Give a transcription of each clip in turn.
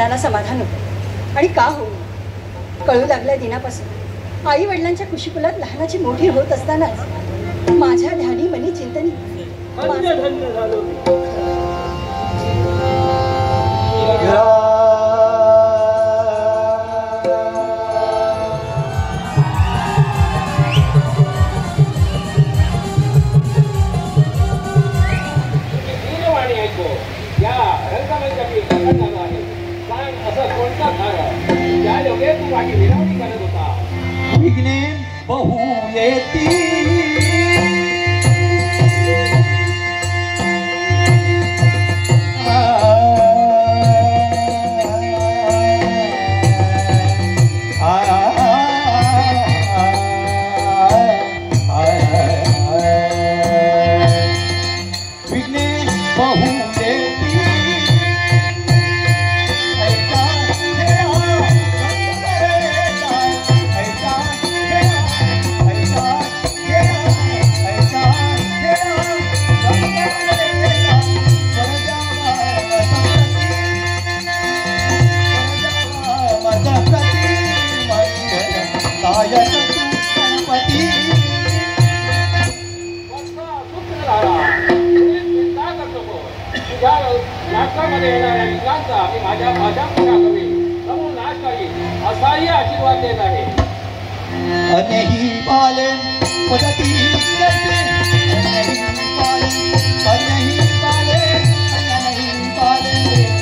मनाला समाधान होतं. आणि का होऊ, कळू लागल्या दिनापासून आई वडिलांच्या कुशीकुलात लहानाची मोठी होत असतानाच माझ्या ध्यानी मनी चिंतनी विघ्ने बहु येती विघ्ने बहु नाटकामध्ये येणाऱ्या विकांचा मी माझ्या भाषा पूर्ण कवी समूळ नाश करीन असाही आशीर्वाद देत आहे. अनेही पाले पदती करते अनेही पाले अनेही पाले अनेही पाले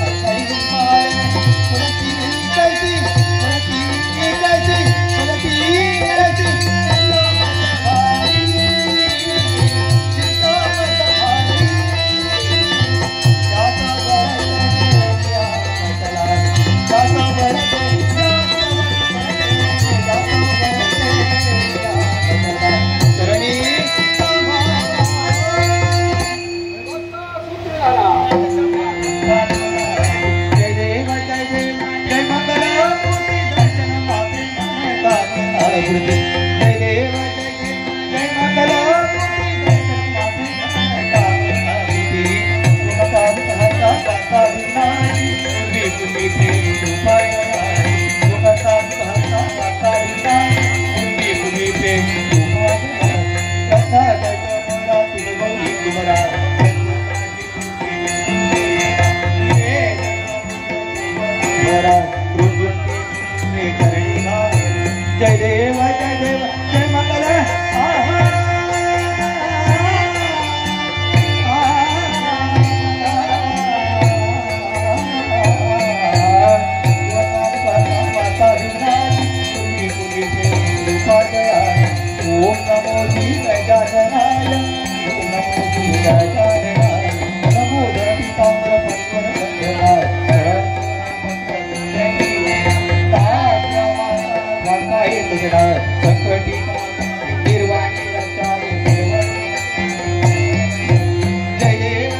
अनेही पाले पदती करते पदती करते पदती करते जय देव जय देव जय मंगल ओम नमो जी गजाननाय ओम नमो जी गजाननाय नमो देवी ताम्र परिवर वंदनाय वाकाये तुझा संकटी निर्वाणी रक्षावे जय देव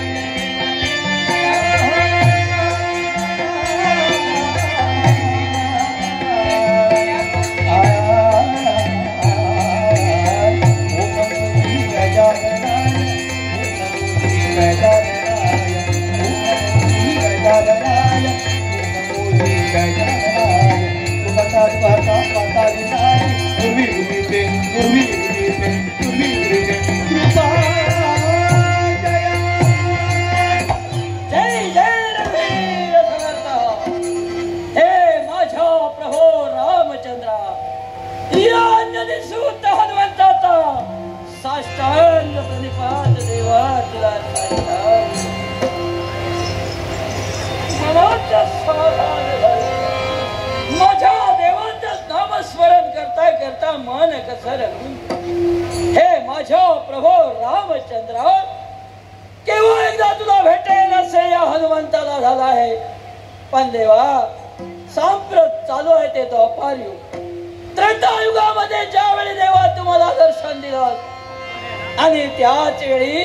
मन कसर हे माझ्या प्रभो रामचंद्र केव्हा एकदा तुला भेटेल असे या हनुमंताला झाला आहे. पण देवा सांप्रत चालू आहे ते तो अपार युग. त्रेतायुगामध्ये ज्यावेळी देवा तुम्हाला दर्शन दिलं आणि त्याच वेळी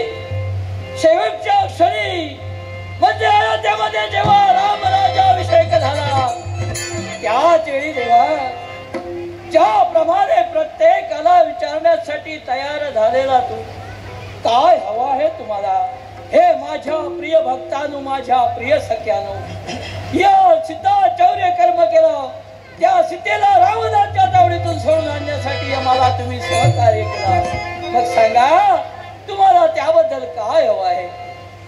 शेवटच्या क्षणी म्हणजे अयोध्येमध्ये जेव्हा रामराजाभिषेक झाला त्याच वेळी देवा ज्याप्रमाणे प्रत्येकाला विचारण्यासाठी तयार झालेला तू काय हवा आहे तुम्हाला हे माझ्या प्रिय भक्तांनो माझ्या प्रिय सख्यानो या चित्ताच्या शौर्य कर्म केलं, त्या सीतेला रावणाच्या तावडीतून सोडून आणण्यासाठी मला तुम्ही सहकार्य केला. मग सांगा तुम्हाला त्याबद्दल काय हवं आहे?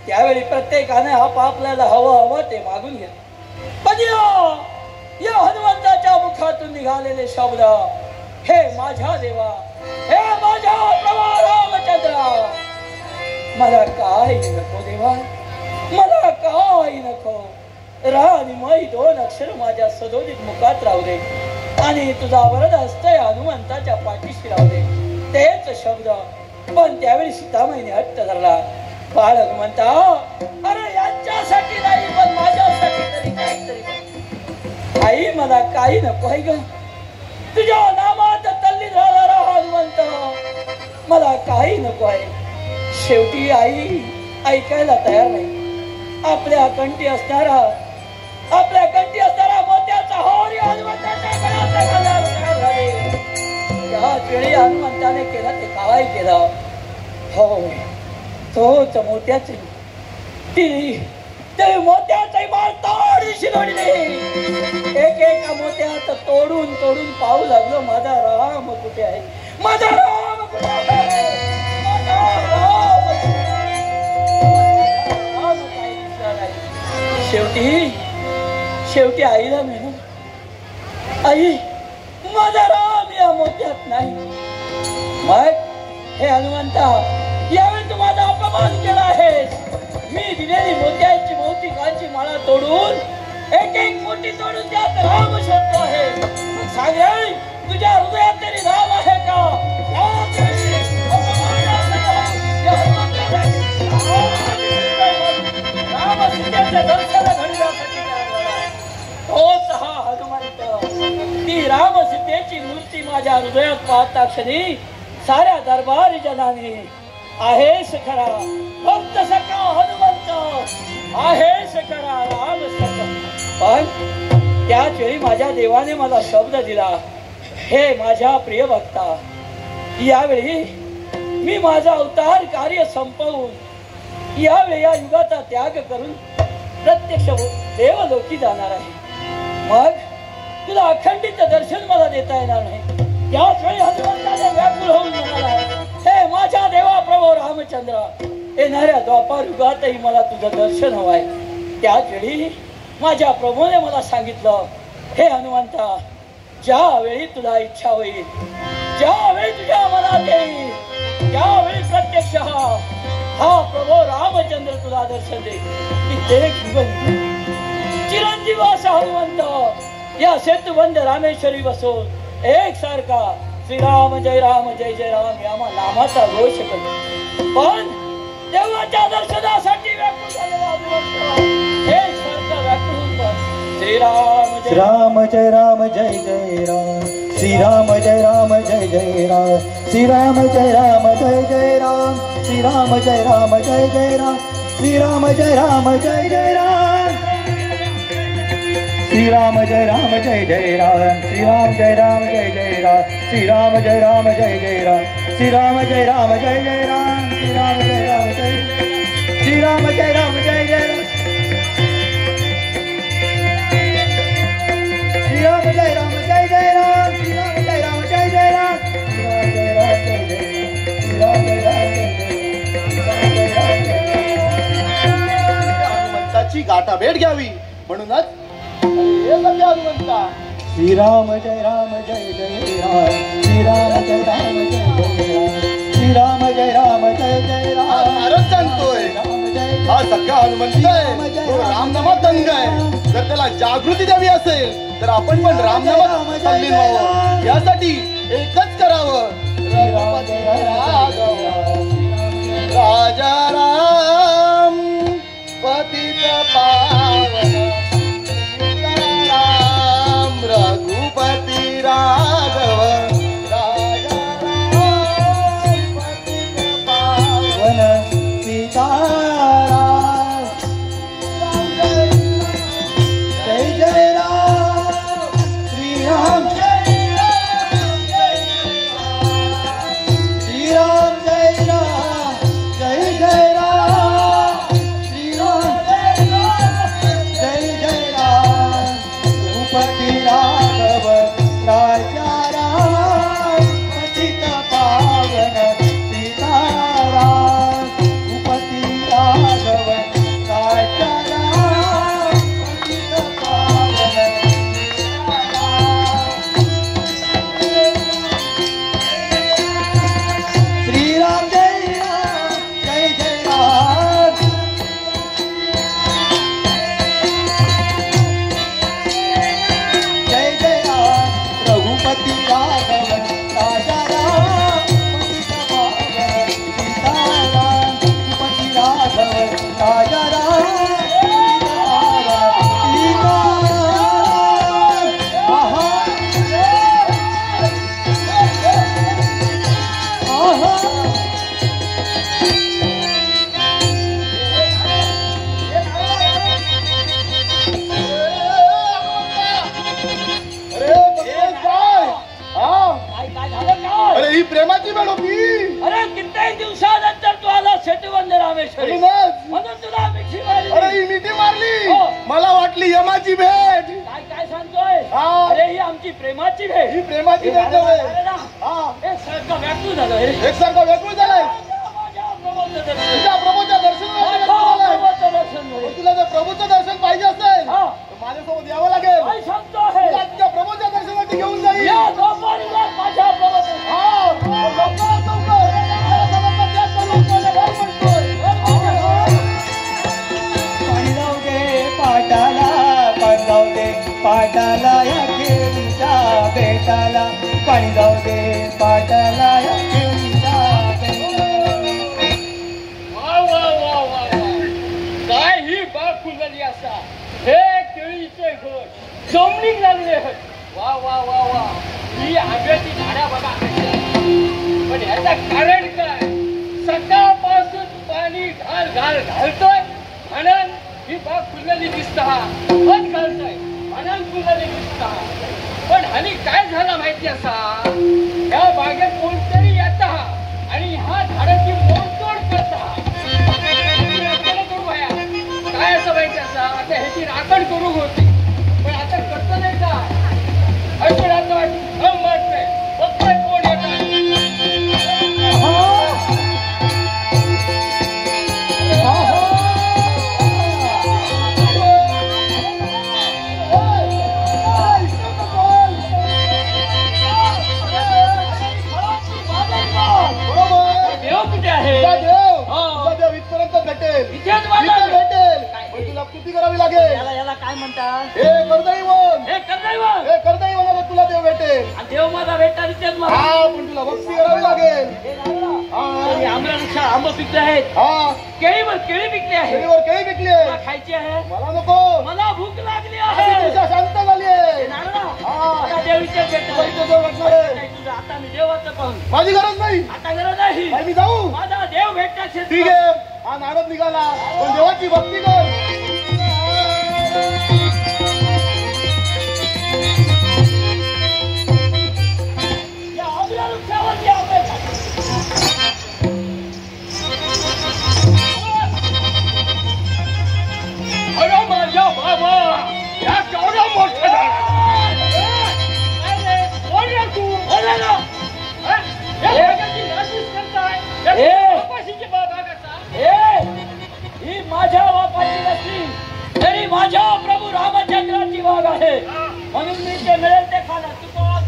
त्यावेळी प्रत्येकाने आपल्याला हवं ते मागून घेतलं. पण या हनुमंताच्या मुखातून निघालेले शब्द, हे माझ्या देवा, हे माझ्या प्रभा रामचंद्रा, मला काय नको देवा, मला काय नको. आणि मग दोन अक्षर माझ्या सदोदित मुखात राहू दे आणि तुझा वरद हस्त हनुमंताच्या पाठीशी राहू दे. तेच शब्द. पण त्यावेळी सीतामाईने हट्ट धरला. बाळ हनुमंता, अरे यांच्यासाठी नाही पण माझ्यासाठी तरी काहीतरी. आई मला काही नको आहे ग, तुझ्या नामात तल्ली झाला हनुमंत, मला काही नको आहे. शेवटी आई ऐकायला तयार नाही. आपल्या कंठी असणारा मोत्याचा हार हनुमंताच्या गळ्यात घालायला झाले. त्याच वेळी हनुमंताने केलं ते काय केलं? हो, तोच मोत्याचे ते मोत्याचे माळ तोडीशी तोडली. एकेका मोत्यात तोडून तोडून पाहू लागलो, माझा राम कुठे आहे, माझा राम कुठे आहे, माझा राम काही दिसला नाही. शेवटी आईला म्हणून, आई माझा राम या मोत्यात नाही. मग हे हनुमंता, यावेळी तू माझा अपमान केला आहेस. मी दिलेली मोत्याची मोतिकांची माळा तोडून एक एक मोठी तोडून त्यात राम शोधतो आहे. सांग रे, तुझ्या हृदयात तरी राम आहे का? राम सीतेच्या दर्शना घडण्यासाठी तोच हा हनुमंत. ती राम सीतेची मूर्ती माझ्या हृदयात पाहता क्षणी साऱ्या दरबारी जनाने आहेस खरा भक्त सखा हनुमंत, आहेस खरा राम सखा. पण त्याच वेळी माझ्या देवाने मला शब्द दिला, हे माझ्या प्रिय भक्ता, यावेळी मी माझा अवतार कार्य संपवून यावेळी या युगाचा त्याग करून प्रत्यक्ष देवलोकी जाणार आहे. मग तुला अखंडित दर्शन मला देता येणार नाही. त्याच वेळी हनुमंताने व्याकुळ होऊन म्हणाला, हे माझ्या देवा प्रभू रामचंद्र, येणाऱ्या द्वापार युगातही मला तुझं दर्शन हवं आहे. त्याच वेळी माझ्या प्रभूने मला सांगितलं, हे हनुमंता, ज्यावेळी तुला इच्छा होईल, ज्यावेळी तुझ्या मनात येईल, त्यावेळी प्रत्यक्ष हा प्रभू रामचंद्र तुला दर्शन दे. चिरंजीव असा हनुमंत या सेतुबंध रामेश्वरी बसून एक सारखा श्रीराम जय राम जय जय राम या नामाचा घोष करतो. पण देवाच्या दर्शनासाठी व्याकुळ झालेला हनुमंत एक सारखा व्याकुळ होऊन श्रीराम जय राम जय राम जय जय राम, श्रीराम जय राम जय जय राम, श्रीराम जय राम जय जय राम, श्रीराम जय राम जय जय राम, श्रीराम जय राम जय जय राम, श्रीराम जय राम जय जय राम, श्रीराम जय राम जय जय राम, श्रीराम जय राम जय जय राम, श्रीराम जय राम जय जय राम, श्रीराम जय राम जय, श्रीराम जय राम जय जय राम, श्रीराम जय राम जय जय राम, श्रीराम जय राम जय जय राम, श्रीराम जय राम जय जय, श्रीराम जय राम जय जय. हनुमंताची गाठा भेट घ्यावी म्हणूनच हनुमंता. श्रीराम जय राम जय जय राम, श्रीराम जय राम जय जय राम, श्रीराम जय राम जय जय राम. फारच जाणतोय हा सगळा हनुमंत आहे, तो रामनामात दंग आहे. जर त्याला जागृती द्यावी असेल तर आपण पण रामनामात तल्लीन व्हावं. यासाठी एकच करावं, राजा राम पतित पावन, रघुपति राघव, राजा राम पतित पावन, सीताराम जय जय राम, श्रीराम जय राम जय राम, श्रीराम जय राम जय जय राम. रघुपती राघव राजा राम पतित पावन सीताराम रघुपती राघव राजा राम पतित पावन श्रीराम जय राम जय जय राम जय जय राम रघुपती राघव राजा राम पतित पावन सीताराम रघुपती राघव राजा राम पतित पावन सीताराम आहा आहा अरे बघतोस काय? हा? काय झालं काय? अरे ही प्रेमाची वेळ होती. अरे कित्येक दिवसानंतर तू आला सेतुबंध रामेश्वरी म्हणूनच. म्हणून तुला मिठी मारली. अरे ही मिठी मारली. हो. मला वाटली यमाची भेट. काय काय सांगतोय? हा. अरे ही आमची प्रेमाची भेट. ही प्रेमाची हे भेट झालं, नव्हे. झालं ना? हा. हे सारखं व्याकुळ झालं हे. एकसारखा व्याकुळ झालाय. माझ्या प्रभूचं दर्शन. तुझ्या प्रभूच्या दर्शनाला माझ्या व्याकुळ झालाय. प्रभूचं दर्शन झालं. पण तुला जर प्रभूचं दर्शन पाहिजे असेल हा. तर माझ्यासोबत यावं लागेल. काय सांगतोय? तुला तुझ्या प्रभूच्या दर्शनासाठी घेऊन जाईल. या दोपारीला माझ्या प्रभूचं. हा. लवकरात लवकर. त्यात लवकर घर म्हणतोय. पाणी जाऊ दे पाटाला पाणी जाऊ दे पाटाला या खेळीच्या बेटाला पाणी जाऊ दे पाटाला या खेळीच्या बेटाला वा वा वा वा वा. काय ही बाग फुलली असा हे केळीचे घर जमनीक लागले वा वा वा वा. ही आंब्याची झाडा बघा कशी आहेत. पण याचं कारण काय? सकाळपासून पाणी घाल घाल घालतोय म्हणून ही बाग फुललेली दिसत हा खत घालतोय म्हणून फुललेली दिसत हा. पण आणि काय झालं माहिती असा या बागेत कोणतरी येत हा आणि ह्या झाडाची मोडतोड करत हा. करू बाया. काय असं माहिती असा आता ह्याची राखण करू होती पण आता करत नाही का? ऐकून आता वाटतंय बघतोय कोण येतात. बरोबर. देव कुठे आहे? तुझा देव. हो. तुझा देव इथपर्यंत भेटेल. इथेच इथे वाटत. भेटेल. पण तुला कृती करावी लागेल. याला याला काय म्हणतात? हे कर्दैवन. हे कर्दैवन. हे कर्दैवनाला तुला देव भेटेल. आणि देव माझा भेटणार इथेच मला. हा पण तुला भक्ती करावी लागेल. हे झालं. हा. आणि आंब्यानुसार आंबे पिकले आहेत. हा. केळीवर केळी पिकली आहे. केळीवर केळी पिकली तुला आहे. खायची आहे? मला नको. मला भूक लागली आधी आहे. तुझ्या शांत झाली आहे. हे नारळा. हा. मला देव इथेच भेटणार. इथं देव भेटणार आहे. नाही तुझं. आता मी देवाचं पाहून. माझी गरज नाही. आता गरज नाही. काय मी जाऊ? माझा देव भेटणार ठीक आहे. हा नारद निघाला पण देवाची भक्ती कर. या आंब्या वृक्षावरती आंबे खाते. अरे माझ्या बाबा या केवढ्या मोठ्या झाडात. अरे कोण रे तू? अरे ना. हा? या बागाची नाशिक करताय. या ए. कपाशीची बाग कसा? ही माझ्या बापाची नसली तरी माझ्या प्रभू रामचंद्राची बाग आहे. म्हणून मी ते मिळेल ते खाणार. तू कोण?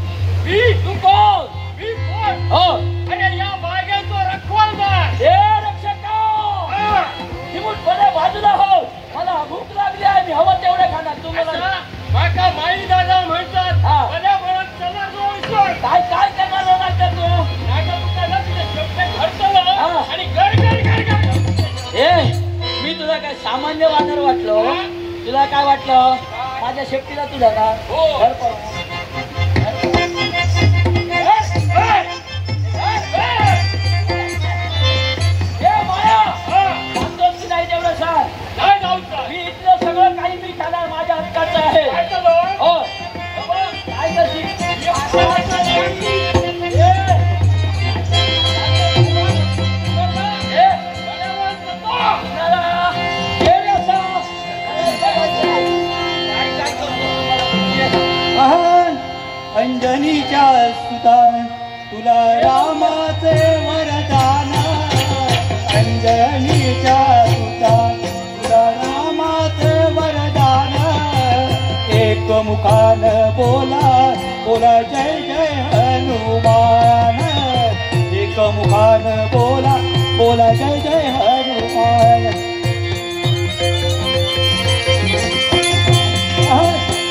तू कोण? मी कोण? हो. अरे या बागेचा रखवालदार. हे रक्षका. हा. चिमूटपणे बाजूला हो. मला भूक लागली आहे. मी हवं तेवढे खाणार. तू मला असा माका माई दादा म्हणतात. हा. मला म्हणत चला जोड. काय काय करणार होणार तू? नाका तुला तुझे शब्द घडतलं हा. आणि गड गड गड गड. मी तुला काय सामान्य वानर वाटलो? तुला काय वाटलं? माझ्या शेपटीला तुझा का? हो. घर पळवा. ए माया, सांगतोस की नाही तेवढं सांग. काय जाऊचा? मी इथलं सगळं काही मी खाणार. माझ्या हक्काचं आहे. काय झालं? हो. काय करशील? मी हाता हाता लागली. काय करतो? अंजनीच्या सुता तुला रामाचे वरदान अंजनीच्या सुता तुला रामाचे वरदान एक मुखान बोला बोला जय जय हनुमान एक मुखान बोला बोला जय जय हनुमान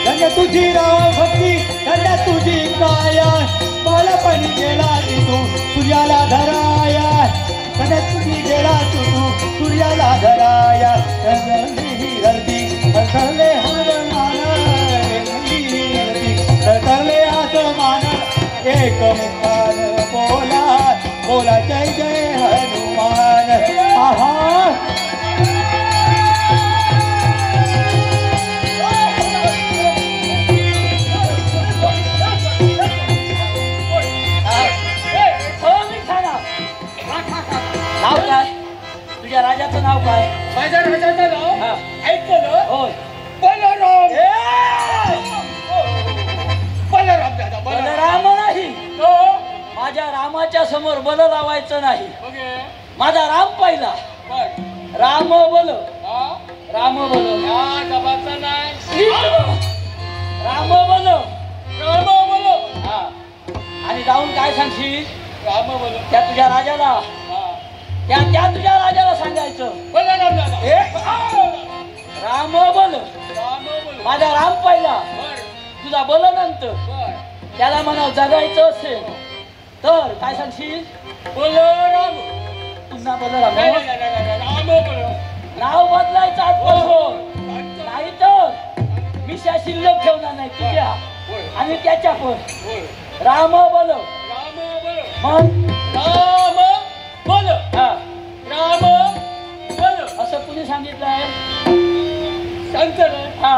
धन्य तुझी राम भक्ती धन्य तुझी काया बालपणी गेला तू सूर्याला धराया धन्य तुझी गेला तू सूर्याला धराया गर्दी हरले हनुमान तरले आसमान एक मुखान बोला बोला जय जय हनुमान आहा नाव काय तुझ्या राजाचं नाव काय माझ्या राजाचं नाव ऐकलं होय बलराम बलराम दादा बलराम नाही माझ्या रामाच्या समोर बल लावायचं नाही माझा राम पाहिला राम बोल राम बोल डबाचा नाही राम बोल राम बोलो हा आणि जाऊन काय सांगशील राम बोलो त्या तुझ्या राजाला त्या तुझ्या राजाला सांगायचं बलराम दादा राम बोल राम बोलो माझा राम पाहिला बर तुझा बोल नंतर बर त्याला म्हणा जगायचं असेल तर काय सांगशील बलराम पुन्हा बलराम राम बोलो नाव बदलायचं आजपासून नाही तर मिशा शिल्लक ठेवणार नाही तुझ्या आणि त्याच्या पण राम बोल राम बोलो मग राम बोलो हा राम बोलो असं कुणी सांगितलंय सांगतो हा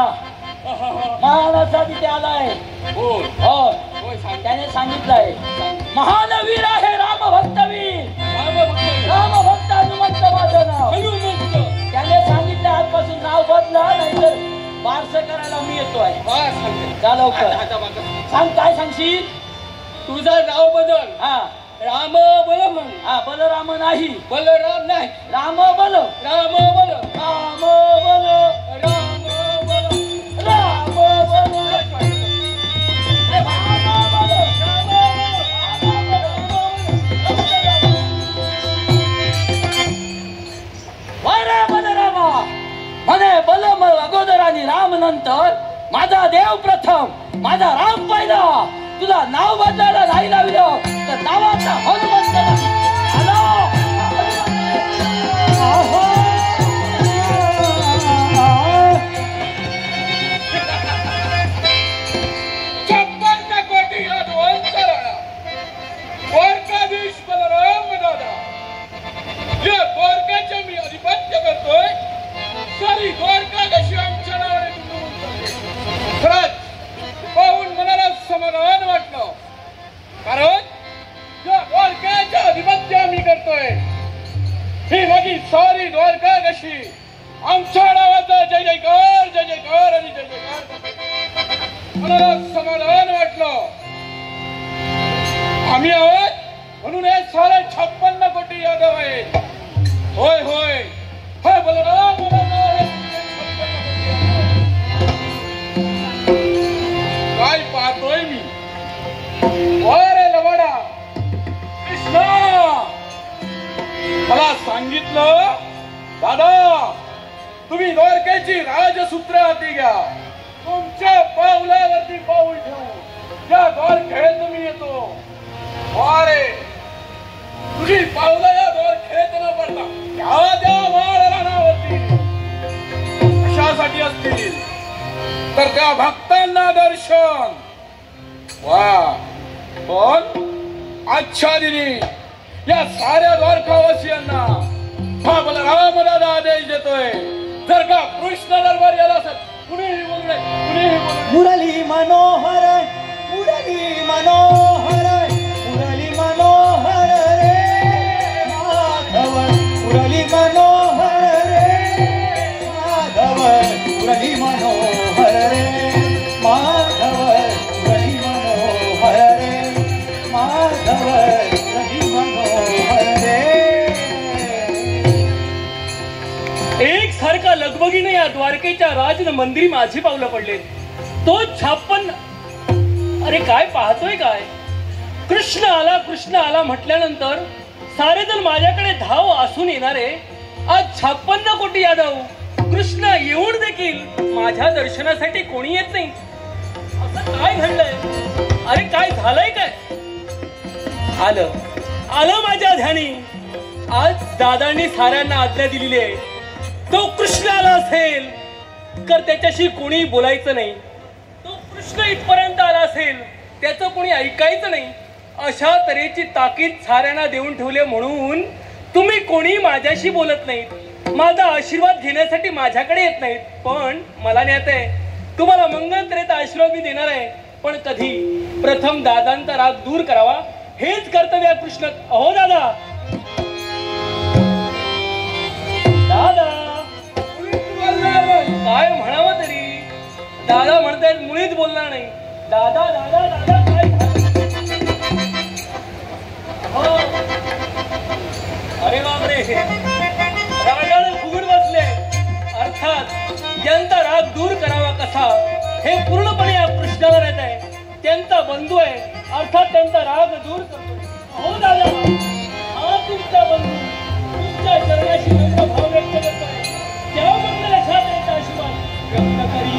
महाराजा तिथे आलाय बोल हो होय सांग त्याने सांगितलंय महानवीर आहे राम भक्तवीर राम भक्त हनुमंत माझं नाव हनुमंत त्याने सांगितलं आजपासून नाव बदला नाहीतर बारस करायला मी येतोय बस सांगते जा लवकर आता बघ सांग काय सांगशील तुझं नाव बदल हा राम बोल म्हण हा बलराम नाही बलराम नाही राम बोल राम बोल राम बोल राम बोल राम बोल बलरामा म्हणे बलम अगोदर आणि राम नंतर माझा देव प्रथम माझा राम पहिला तुला नाव बदलायला नाही लावलं तर नावाचा हनुमंत छप्पन कोटी या दोन कराळा द्वारकाधीश बलराम दादा या द्वारकाच्या मी अधिपत्य करतोय सारी द्वारका कशी आमच्या नावाने खरंच पाहून मनाला समाधान वाटलं कारण या द्वारकाच्या अधिपत्य आम्ही करतोय ही माझी सारी द्वारका कशी आमच्या नावाचा जय जयकार आणि जय जयकार मनाला समाधान वाटलं आम्ही आहोत म्हणून हे सारे 56 कोटी यादव आहेत होय होय होय बलराम काय पाहतोय मी अरे लवडा कृष्णा मला सांगितलं दादा तुम्ही द्वारकेची राजसूत्र हाती घ्या तुमच्या पावलावरती पाऊल ठेवू या द्वारखेळेत मी येतो अरे तुझी पावलं या द्वारखेळेत न पडता त्या महाराणावरती कशासाठी असतील तर त्या भक्तांना दर्शन वा पण आजच्या दिनी या साऱ्या द्वारकावासियांना हा बलराम दादा आदेश देतोय जर का कृष्ण दरबार याला असेल कुणीही बोलणे मुरली मनोहर मुरली मनोहर मुरली मनोहर रे माधव मुरली मनोहर रे माधव मुरली मनोहर रे माधव मुरली मनोहर बघीने या द्वारकेच्या राज मंदिरी माझी पावलं पडले. तो 56. अरे काय पाहतोय काय? कृष्ण आला म्हटल्यानंतर सारे जण माझ्याकडे धाव असून येणारे आज 56 कोटी यादव कृष्ण येऊन देखील माझ्या दर्शनासाठी कोणी येत नाही. असं काय घडलंय? अरे काय झालंय काय? आलं माझ्या ध्यानी. आज दादांनी साऱ्यांना आज्ञा दिलेली आहे, तो कृष्ण आला असेल तर त्याच्याशी कोणी बोलायचं नाही. तो कृष्ण इथपर्यंत आला असेल त्याचं कोणी ऐकायचं नाही. अशा तऱ्हेची ताकीद साऱ्यांना देऊन ठेवले म्हणून तुम्ही कोणी माझ्याशी बोलत नाहीत, माझा आशीर्वाद घेण्यासाठी माझ्याकडे येत नाहीत. पण मला न्यायचं आहे, तुम्हाला मंगलतरेचा आशीर्वाद मी देणार आहे. पण कधी? प्रथम दादांचा राग दूर करावा, हेच कर्तव्य कृष्ण. अहो दादा, काय म्हणावं तरी दादा म्हणतायत, मुळीच बोलणार नाही. दादा दादा दादा काय? अरे बापरे, रागाने फुगून बसले. अर्थात ज्यांचा राग दूर करावा कसा हे पूर्णपणे या कृष्णाला राहत आहे. त्यांचा बंधू आहे, अर्थात त्यांचा राग दूर करतो. हो दादा, हा तुमचा बंधू तुमच्या चरणाशी नम्र भाव व्यक्त करतोय. त्या मंगलाच्या त्यांचा आशीर्वाद व्यक्त करी.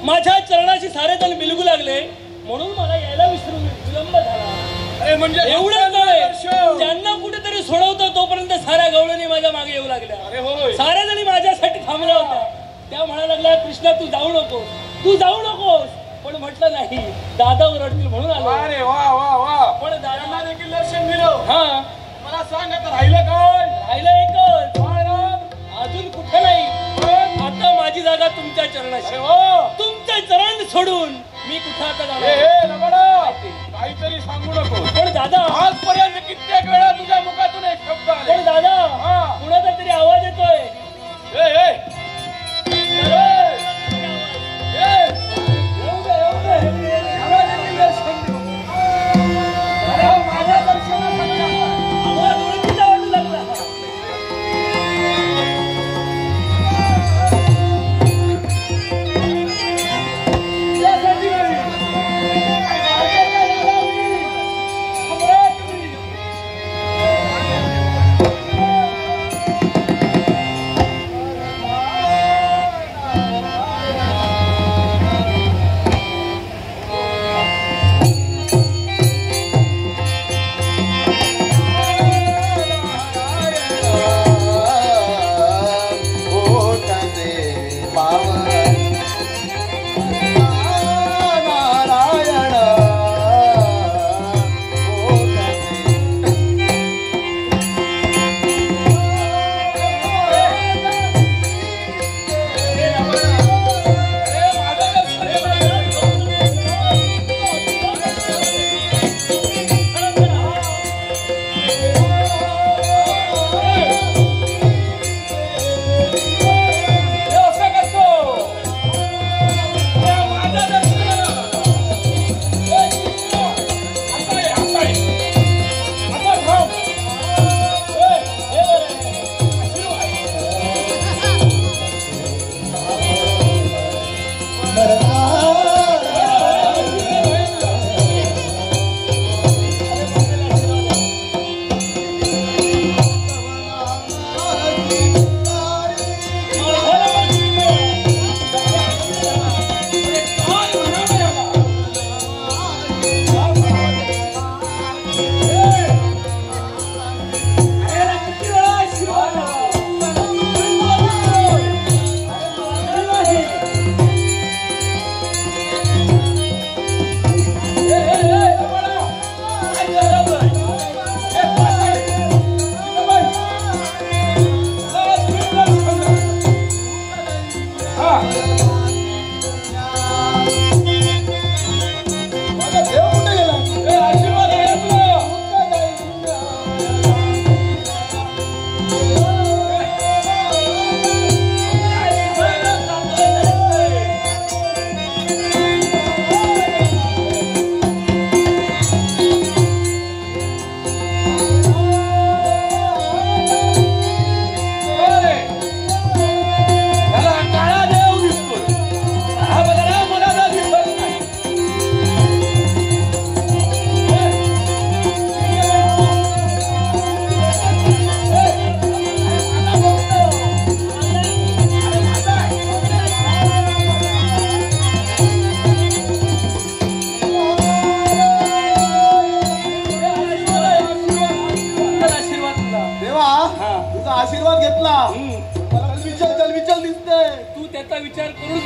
माझ्या चरणाशी सारे जण बिलगू लागले म्हणून मला यायला विलंब झाला. म्हणजे एवढं नाही, त्यांना कुठेतरी सोडवतो तोपर्यंत साऱ्या गवळणी माझ्या मागे येऊ लागल्या. साऱ्या जणी माझ्यासाठी थांबल्या होत्या. त्या म्हणायला लागल्या, कृष्णा तू जाऊ नकोस. पण म्हटलं नाही, दादा ओरडतील म्हणून आलो. अरे वा वा वा. पण दादांना देखील दर्शन दिलं. हा, मला सांग आता राहिलं काय? राहिलं एकच, अजून कुठं नाही. आता माझी जागा तुमच्या चरणाशी. तुमचे चरण सोडून मी कुठं आता जाणार? काहीतरी सांगू नको. पण दादा, आजपर्यंत कित्येक वेळा तुझ्या मुखातून एक शब्द आले. पण दादा, कुणाचा तरी आवाज येतोय.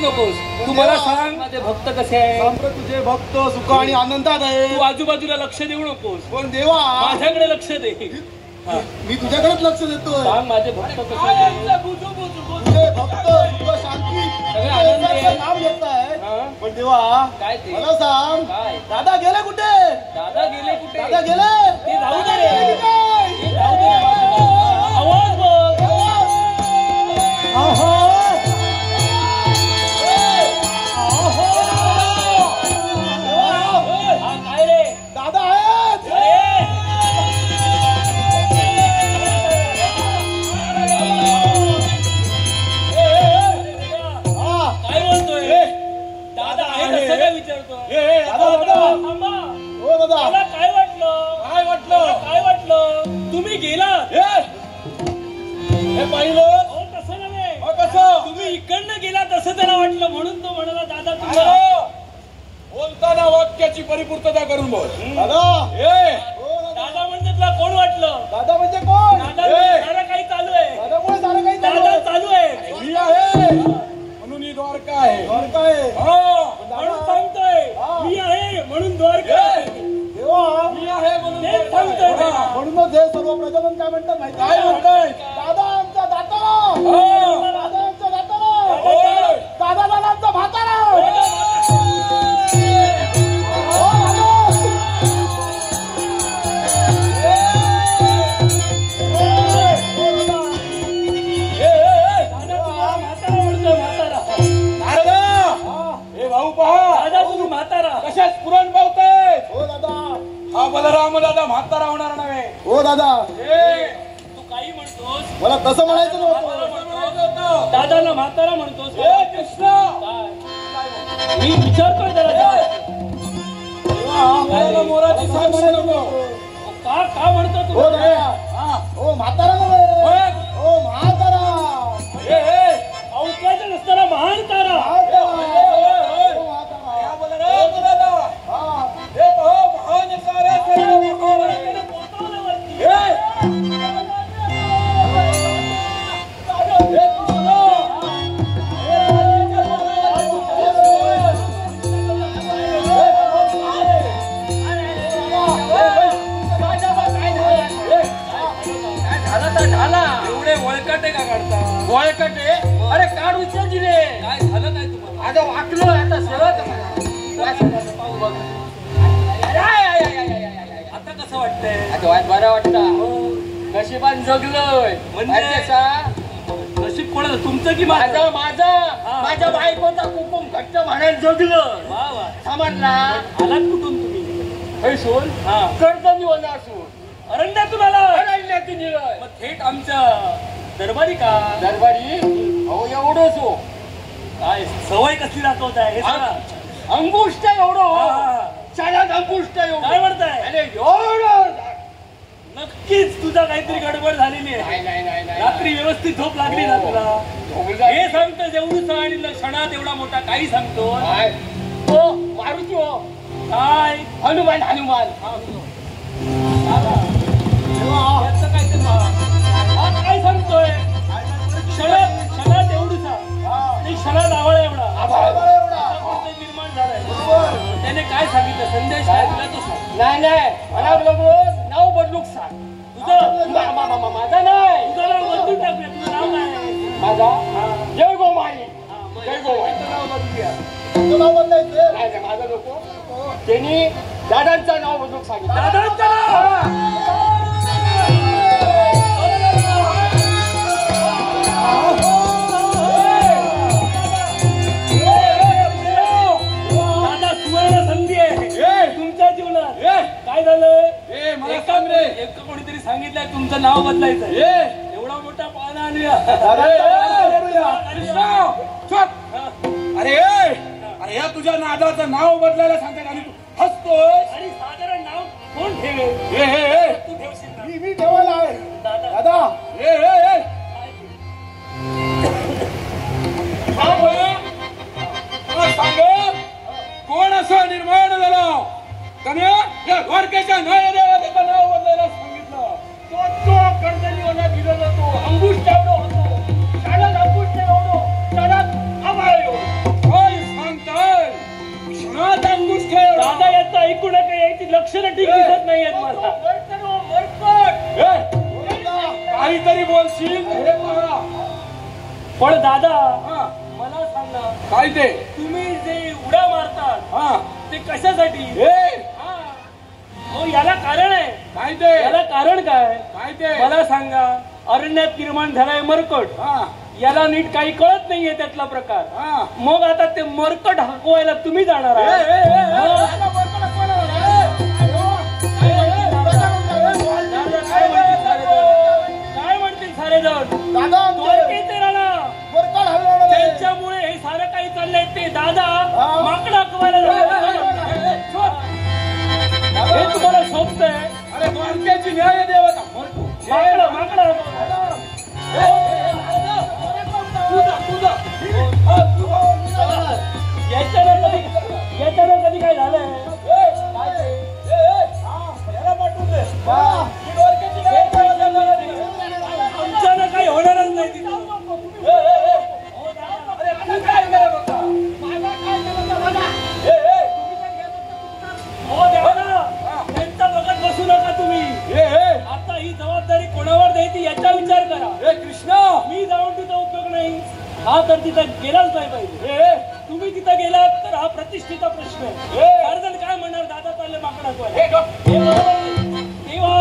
नकोस. तू मला सांग माझे भक्त कसे आहे. सांप्रत तुझे भक्त सुख आणि आनंदात आहे. तू आजूबाजूला लक्ष देऊ नकोस. पण देवा माझ्याकडे लक्ष दे. मी तुझ्याकडेच लक्ष देतोय. सांग माझे भक्त कसे आहेत. तुझे भक्त सुख शांती सगळे आनंदी आहे. नाम घेताय. हा? पण देवा काय ते? मला सांग काय? दादा गेले कुठे. दादा गेले कुठे. दादा गेले ते जाऊ दे रे. गेले काय? ते जाऊ दे रे बाजूला. आवाज बघ. आहा. हा काय रे. दादा आहेत. हा. काय बोलतोय. दादा आहे कसं काय विचारतोय. दादा. थांबा. हो दादा. मला काय वाटलं. काय वाटलं. मला काय वाटलं तुम्ही गेलात. हे पाहिलं हो तसं नव्हे. कसं तुम्ही इकडनं गेला तसं त्याला वाटलं म्हणून तो म्हणाला दादा तुला. बोलताना वाक्याची परिपूर्तता करून बोल. दादा दादा म्हणजे तुला कोण वाटलं. दादा म्हणजे कोण. दादा सारं काही चालू आहे. दादा मुळे सारं काही दादा चालू आहे. मी आहे म्हणून ही द्वारका आहे. द्वारका आहे. म्हणून सांगतोय मी आहे म्हणून द्वारका आहे. देवा मी आहे म्हणून तेच सांगतोय मी. म्हणूनच हे सर्व प्रजनन काय म्हणतात माहिती काय म्हणताय. दादा आमचा दातारा. दादा आमचा दातारा. दादा दादा आमचा भातारा. कशाच पुरण पावताय. हो दादा. हा बलराम दादा म्हातारा होणार नव्हे. हो दादा. तू काही म्हणतोस. मला तसं म्हणायचं नव्हतं. दादाला म्हातारा म्हणतोस. कृष्ण मी विचारतोय त्याला. मोराची साथ नको. का म्हणतो तू. हो दादा. हो म्हातारा नव्हे. हो म्हातारा. अवकाश नसताना महान तारा. एवढे वळकटे का काढता. वळकटे. अरे काढ विचारची रे. काय झालं काय तुम्हाला. आता वाकलो आता सरळ आता कसं वाटतंय. आता वाट बरं वाटतं. नशिबान जगलोय म्हणजे नशीब कोणाचं तुमचं की माझा माझं. माझ्या बायकोचा कुकुम घट्ट म्हणायला जगलं. वा वा. समजला. आलात कुठून तुम्ही. हैसून कर्तव्य होणार असून अरण्यातून आला. अरण्यातून निघाय. मग थेट आमच्या दरबारी का. दरबारी अहो एवढंच हो. काय सवय कसली दाखवताय हे सांगा. अंगुष्ट एवढं. हा. चालात अंगुष्ट एवढं. काय म्हणताय. अरे एवढं. नक्कीच तुझा काहीतरी गडबड झालेली आहे. नाही. रात्री व्यवस्थित झोप लागली ना तुला. हे सांगतो जेवढं आणि क्षणात एवढा मोठा काही सांगतो. हो मारुती हो. काय हनुमान. काय सांगतोय. क्षणात एवढूचा आणि क्षणात आवळ एवढा निर्माण झालाय. त्याने काय सांगितलं संदेश काय तुला तो सांग. नाही मला नाव बदलूक सांग. तुझं माझा नाही. तुझं नाव बदलून टाकूया. तुझं नाव काय. माझा जय गोमाई. जय गोमाई. नाव बदलूया. नाव बदलायचं. नाही माझं नको. त्यांनी दादांचं नाव बदलूक सांगितलं. दादांचं नाव. दादा सुवर्ण संधी आहे तुमच्या जीवनात. काय झालं. मला सांग रे. एक कोणीतरी सांगितलंय तुमचं नाव बदलायचं. एवढा मोठा पाळणा आणूया. अरे अरे या तुझ्या नादाचं नाव बदलायला सांगतात आणि तू हसतोय. आणि साधारण नाव कोण ठेवेल. तू ठेवशील ना. मी ठेवायला आहे. दादा दादा कोण असं निर्माण झाला त्याने या द्वारकेच्या न्यायदेवाचं नाव बदलायला सांगितलं. तो कर्दलीवाला दिला जातो. अंगुष्ठ एवढं होतो. शाळात अंगुष्ठ एवढं. शाळात आभाळ एवढं. मला काहीतरी बोलशील हे बघा. पण दादा मला सांगा काय ते तुम्ही जे उड्या मारतात ते कशासाठी? हो याला कारण आहे. काय ते याला कारण काय ते मला सांगा. अरण्यात निर्माण झालाय मरकट. याला नीट काही कळत नाहीये त्यातला प्रकार. मग आता ते मरकट हकवायला तुम्ही जाणार काय म्हणतील सारे जण? त्यांच्यामुळे हे सारं काही चाललंय. ते दादा माकडं हकवायला हे तुम्हाला शोभतंय. अरे द्वारकेची न्याय देवता माकडं माकडं याच्यानं कधी काय झालंय? आमच्यानं काही होणारच नाही. त्यांचा बघत बसू नका तुम्ही. आता ही जबाबदारी कोणावर द्यायची याचा विचार करा. कृष्णा मी जाऊन तिथं उपयोग नाही. हा तर तिथं गेलाच नाही पाहिजे. तुम्ही तिथं गेलात तर हा प्रतिष्ठेचा प्रश्न आहे. अर्जन काय म्हणणार? दादा चालले माकडा. तेव्हा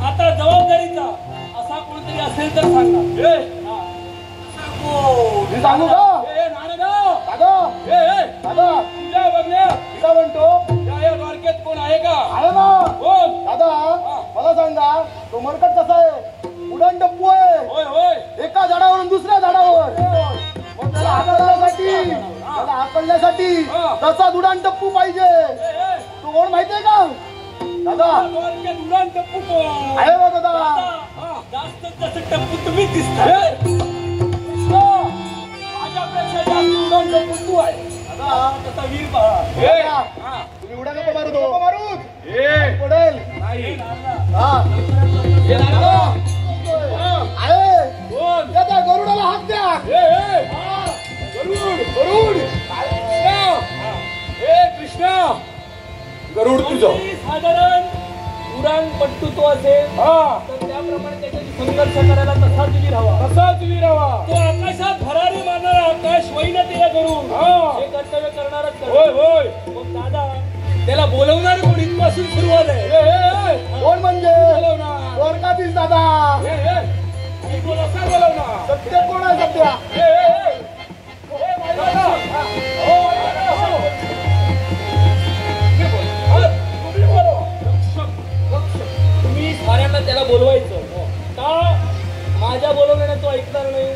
आता जबाबदारीचा असा कोणतरी असेल तर सांगा. सांगू का? तुझ्या बघण्या काय म्हणतो? या द्वारकेत कोण आहे का? आहे ना. दादा मला सांगा, तो मरकट कसा आहे? उडान टप्पू आहे. होय होय. एका झाडावरून दुसऱ्या झाडावर. त्याला हाकलण्यासाठी तसाच उडान टप्पू पाहिजे. तो कोण माहितीये का दादा? उडान टप्पू कोण आहे बा दादा? जास्त जास्त टप्पू तुम्हीच दिसताय. माझ्यापेक्षा जास्त उडान टप्पू तू आहे. तसा वीर पहा. तुम्ही उडा नको मारू. नको मारू पडेल नाही. त्या गरुडाला हात द्या. गरुड कृष्णा गरुड तुझं साधारण उडान पट्टू तो असेल तर त्याप्रमाणे त्याच्याशी संघर्ष करायला तसाच वीर हवा. तो आकाशात भरारी मारणारा आकाश वैन ते गरुड हे कर्तव्य करणारच. होय. मग दादा त्याला बोलवणार कोण? इथपासून सुरुवात आहे. कोण म्हणजे? द्वारकाधीश दादा. सत्य कोण आहे? सध्या तुम्ही साऱ्यांना त्याला बोलवायचं का? माझ्या बोलवण्याने तो ऐकणार नाही.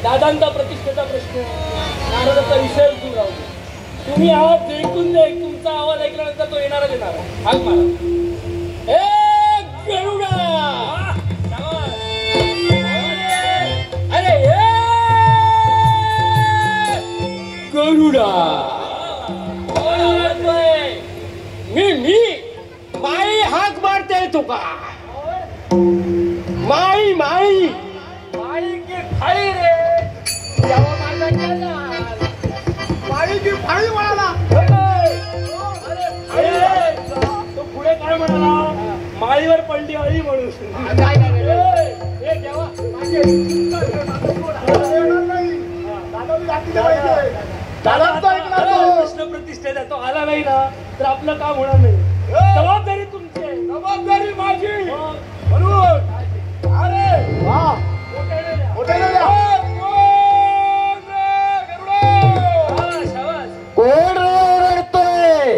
दादांचा प्रतिष्ठेचा प्रश्न, नारदाचा विषय दूर राहू दे. तुम्ही आवाज ऐकून दे. तुमचा आवाज ऐकल्यानंतर तो येणारच येणार. हाक मारा. गरुडा. अरे गरुडा मी माई हाक मारते तुका. माई माई माई की फाळी रे. माई की फाळी म्हणाला. तो पुढे काय म्हणाला? माळीवर पडली अळी म्हणून. कृष्ण प्रतिष्ठेचा तो आला नाही ना तर आपलं काम होणार नाही. जबाबदारी तुमची आहे. जबाबदारी माझी म्हणून. अरे वा कोण रडतोय?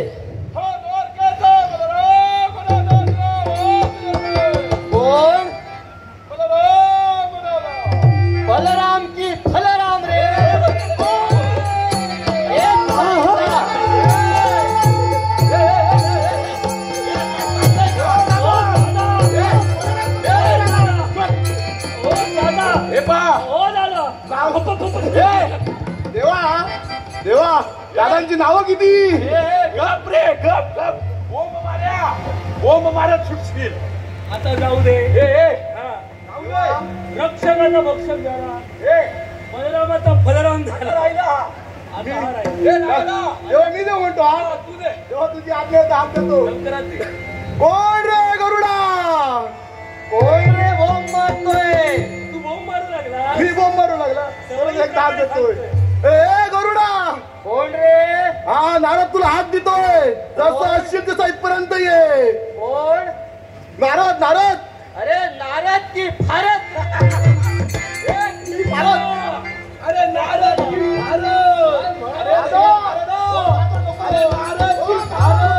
कोण? बलराम की फलराम रे. देवा दादांची नावं किती? गप रे गप गप. ओम मारत सुटशील. आता जाऊ दे. रक्षकाचा भक्षक झाला. बलरामाचा फलराम झाला. तेव्हा मी देऊ म्हणतो. तेव्हा तुझी आज्ञा हात देतो. कोण रे गरुडा? कोण रे बोंब मारतोय? तू बोंब मारू लागला. मी बोंब मारू लागला. एक दाब देतोय. ए गरुडा, कोण रे? हा नारद तुला हात देतोय. जसं असशील तसं इथपर्यंत ये. कोण? नारद नारद. अरे नारद की फारत? अरे नारद की भारत. अरे नारद. अरे नारद की भारत.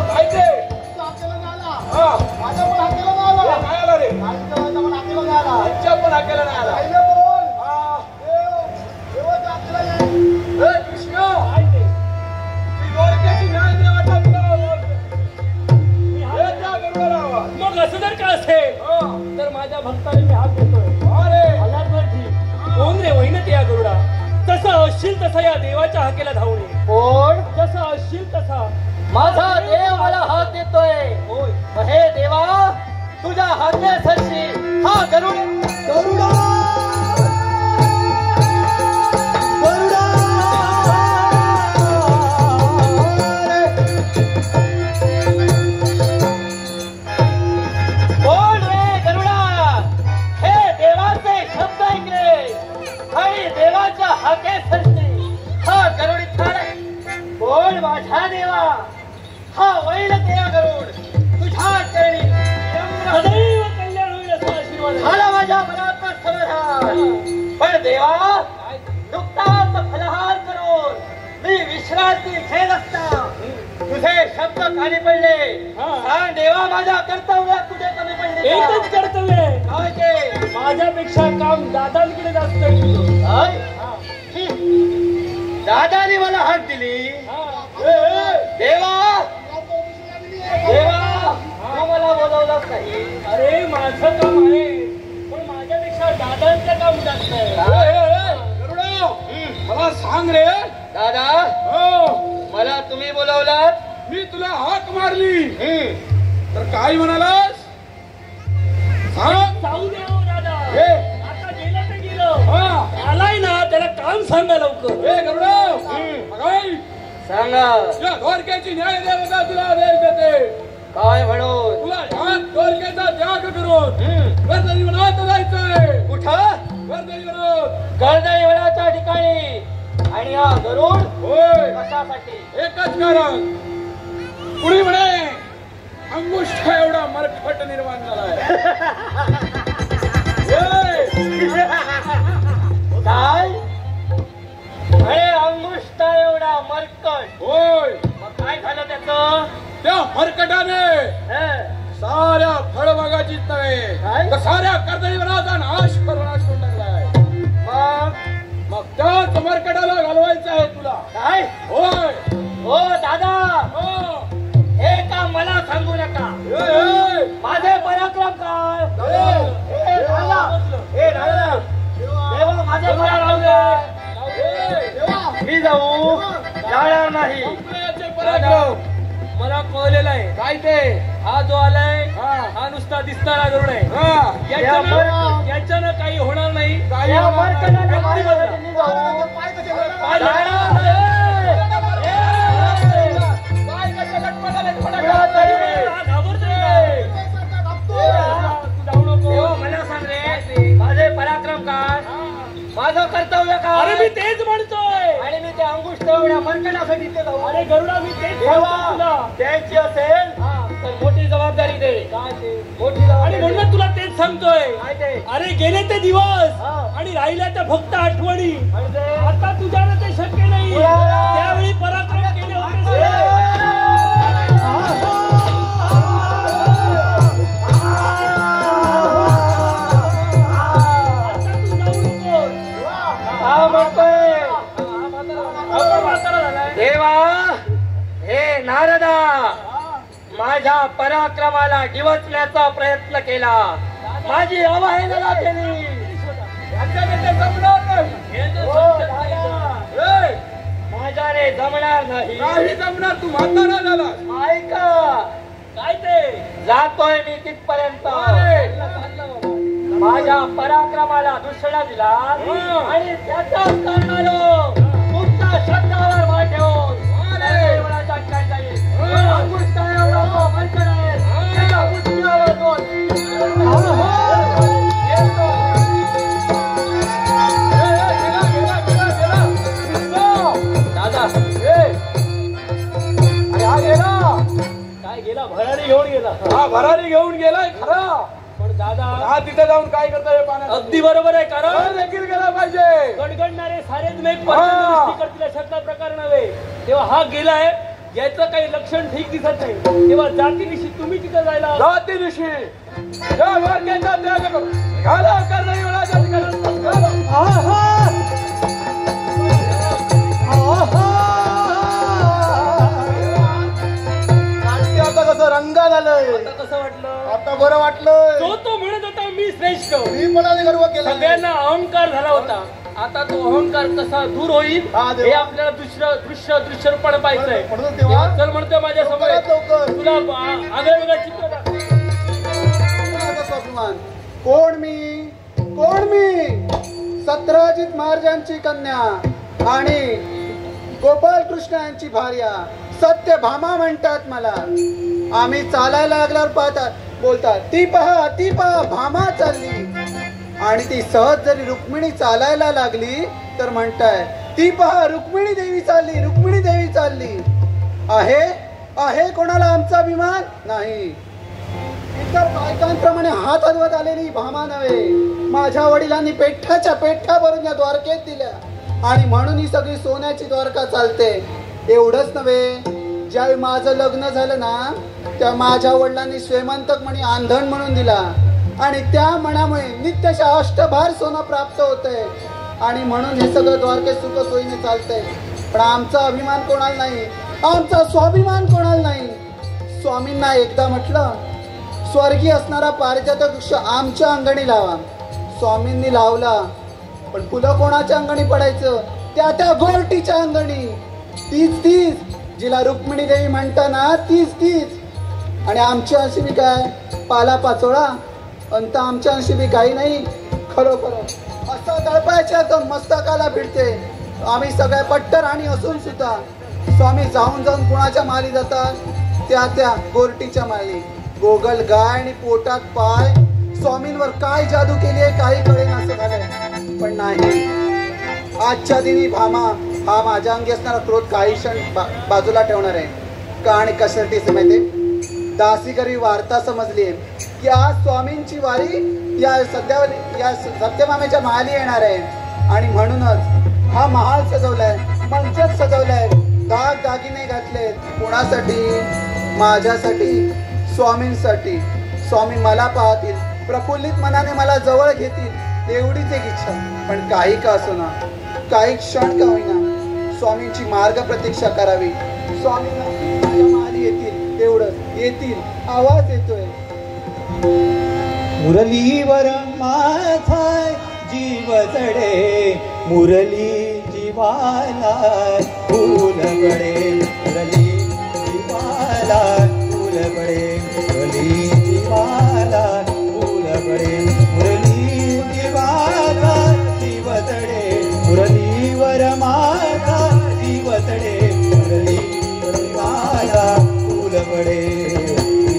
काय ते? माझ्या पण हाकेला नाही आला. नाही आला रे. आमच्या पण हाकेला नाही आला. कृष्ण काय ते? ती द्वारकेची न्याय देवाचा तुला मग असं जर का असेल तर माझ्या भक्ताने मी हात देतोय. कोण रे वैनत या गरुडा? तसं असशील तसा या देवाच्या हाकेला धावणे. कोण? जसं असशील तसा माझा देव मला हात देतोय. होय. हे देवा, तुझ्या हाकेसाठी हा गरुड. गरुडा गरुडा कोण रे गरुडा? हे देवाचे शब्द ऐकले आणि देवाच्या हाकेसाठी हा गरुड इथं. कोण? माझा देवा हा वैल तेरा गरुड. तुझ्या चरणी सदैव कल्याण होईल असा आशीर्वाद आहे. झाला माझ्या मनाचा समाधान. पण देवा, नुकताच फलहार करून मी विश्रांती घेत असता तुझे शब्द कानी पडले. सांग देवा, माझ्या कर्तव्यात तुझे कमी पडले का? एकच कर्तव्य आहे. काय ते? माझ्यापेक्षा काम दादांकडे जास्त आहे तुझं. काय? दादाने मला हात दिली. देवा देवा, तू मला बोलवलंच नाही. अरे माझं काम आहे पण माझ्यापेक्षा दादांचं काम जास्त आहे. मला सांग रे. दादा, हो, मला तुम्ही बोलवलात. मी तुला हाक मारली तर काय म्हणालास? सांग. जाऊ दे हो दादा. हे. आता गेलं तर गेलं. आलाय ना, त्याला काम सांगा लवकर. हे गरुडा, काय? सांगा. या द्वारकेची न्याय देवता तुला आदेश देते. काय म्हणून? तुला ह्या द्वारकेचा त्याग करून कर्दळीवनात जायचंय. कुठं? कर्दळीवनात. कर्दळीवनाच्या ठिकाणी. आणि हा गरुड होय, कशासाठी? एकच कारण. कुणी म्हणे अंगुष्ठ एवढा मरकट निर्माण झालाय. काय? अरे अंगुष्ठा एवढा मरकट? होय. मग काय झालं त्याचं? त्या मरकटाने साऱ्या फळबागाचीच नव्हे काय? तर साऱ्या कर्दळीवनाचा नाश करून टाकलाय. मग त्याच मरकटाला घालवायचं आहे तुला. काय? होय. हो दादा, हो. हे काम मला सांगू नका. माझे पराक्रम काय? हे दादा, देवा, माझे पराक्रम काय? मी जाऊ जाणार नाही. पराक्रम मला कळलेलं आहे. काय ते? हा जो आलाय हा नुसता दिसणारा गरुड आहे. याच्यानं काही होणार नाही. काही या होणार नाही. मरकटाच्या मागे मी जाऊ. जाणार नाही. मला सांग रे, माझे पराक्रम काय? माझं कर्तव्य काय? अरे मी तेच म्हणतोय. आणि मी ते अंगुष्ठ एवढ्या मरकटासाठी ते जाऊ. अरे गरुडा मी तेच देवा, सांगतो तुला. त्यांची असेल तर मोठी जबाबदारी दे. काय ते? मोठी आणि जबाबदारी. म्हणून तुला तेच सांगतोय. काय ते? अरे गेले ते दिवस हा. आणि राहिल्या त्या फक्त आठवणी. म्हणजे? आता तुझ्यानं ते शक्य नाही. पुरा. त्यावेळी पराक्रम केले होते. आता तू जाऊ नकोस. हा म्हणतोय. आपण म्हातारा झालाय. देवा, हे नारदा, माझ्या पराक्रमाला डिवचण्याचा प्रयत्न केला. माझी अवहेलना केली. माझ्याने जमणार नाही. नाही जमणार. तू म्हातारा झाला. ऐका, काय ते? जातोय मी तिथपर्यंत. अरे. माझ्या पराक्रमाला दुसरा दिला आणि त्याच्याच कारणानं तुमच्या शब्दावर वाट ठेवून देवळाच्या ठिकाणी जाईल. गेला भरारी घेऊन गेला. हा भरारी घेऊन गेलाय खरा, पण दादा हा तिथे जाऊन काय करता हे पाण्यात? अगदी बरोबर आहे. कारण देखील गेला पाहिजे. गडगडणारे सारे मेघ दृष्टी करतील अशातला प्रकार नव्हे. तेव्हा हा गेलाय, याचं काही लक्षण ठीक दिसत नाही. तेव्हा जातीनिशी तुम्ही तिथं जायला जातीनिशी या वाक्याचा त्याग करू. घाला करणारी वेळा जाती करा. आता कसं रंगा झालंय, आता कसं वाटलं? आता बरं वाटलं. तो म्हणत होता मी श्रेष्ठ, मी म्हणाले गर्व केला. सगळ्यांना अहंकार झाला होता. आता तो अहंकार कसा दूर होईल हा देवा. हे आपल्याला दृश्यपण पाहिजे. म्हणून तेव्हा चल म्हणतोय माझ्या समोर लवकर. तुला आगळं वेगळं चित्र दाखव. माझा स्वाभिमान. कोण मी सत्राजित महाराजांची कन्या आणि गोपाल कृष्ण यांची भार्या सत्यभामा म्हणतात मला. आम्ही चालायला लागल्यावर पाहतात बोलतात ती पहा भामा चालली. आणि ती सहज जरी रुक्मिणी चालायला लागली तर म्हणताय ती पहा रुक्मिणी देवी चालली. आहे कोणाला आमचा अभिमान नाही. इतर बायकांप्रमाणे हात हलवत आलेली भामा नव्हे. माझ्या वडिलांनी पेठ्ठा भरून या द्वारकेत दिल्या आणि म्हणून ही सगळी सोन्याची द्वारका चालते. एवढंच नव्हे, ज्यावेळी माझं लग्न झालं ना त्या माझ्या वडिलांनी श्रीमंतक म्हणी आंधण म्हणून दिला आणि त्या मनामुळे नित्यशा अष्टभार सोनं प्राप्त होतंय आणि म्हणून हे सगळं द्वारकेत सुख सोयीने चालतंय. पण आमचा अभिमान कोणाला नाही, आमचा स्वाभिमान कोणाला नाही. स्वामींना एकदा म्हटलं स्वर्गीय असणारा पारिजातक वृक्ष आमच्या अंगणी लावा. स्वामींनी लावला, पण फुलं कोणाच्या अंगणी पडायचं? त्या गोरटीच्या अंगणी. तीच जिला रुक्मिणी देवी म्हणताना तीच. आणि आमच्या अंशी बी काय पाला पाचोळा अंत आमच्या अंशी बी काही नाही. खरोखर असं दळपायच्या मस्तकाला भिडते. आम्ही सगळ्या पट्टर आणि असून सुद्धा स्वामी जाऊन कुणाच्या माली जातात? त्या गोरटीच्या माली. गोगल गाय आणि पोटात पाय. स्वामींवर काय जादू केली आहे काही कळेन असं झालंय. पण नाही, आजच्या दिनी भामा हा माझ्या अंगी असणारा क्रोध काही क्षण बाजूला ठेवणार आहे. का आणि कशासाठी माहिती? दासीकरी वार्ता समजली आहे की आज स्वामींची वारी या सत्यभामेच्या महाली येणार आहे आणि म्हणूनच हा महाल सजवलाय, मंचच सजवलाय, दागिने घातलेत. कोणासाठी? माझ्यासाठी, स्वामींसाठी. स्वामी मला पाहतील, प्रफुल्लित मनाने मला जवळ घेतील एवढीच एक इच्छा. पण काही का असो ना, काही क्षण का होईना स्वामींची मार्ग प्रतीक्षा करावी. स्वामी महाली येतील, तेवढंच येतील. आवाज येतोय मुरलीवर माझा जीव जडे, मुरली जीवाला फूल गडे. मुरली जीवाला फूल गडे, मुरली जीवाला फूल गडे. मुरली जीवाला जीव जडे, मुरलीवर माझा जीव जडे. मुरली जीवाला फूल गडे,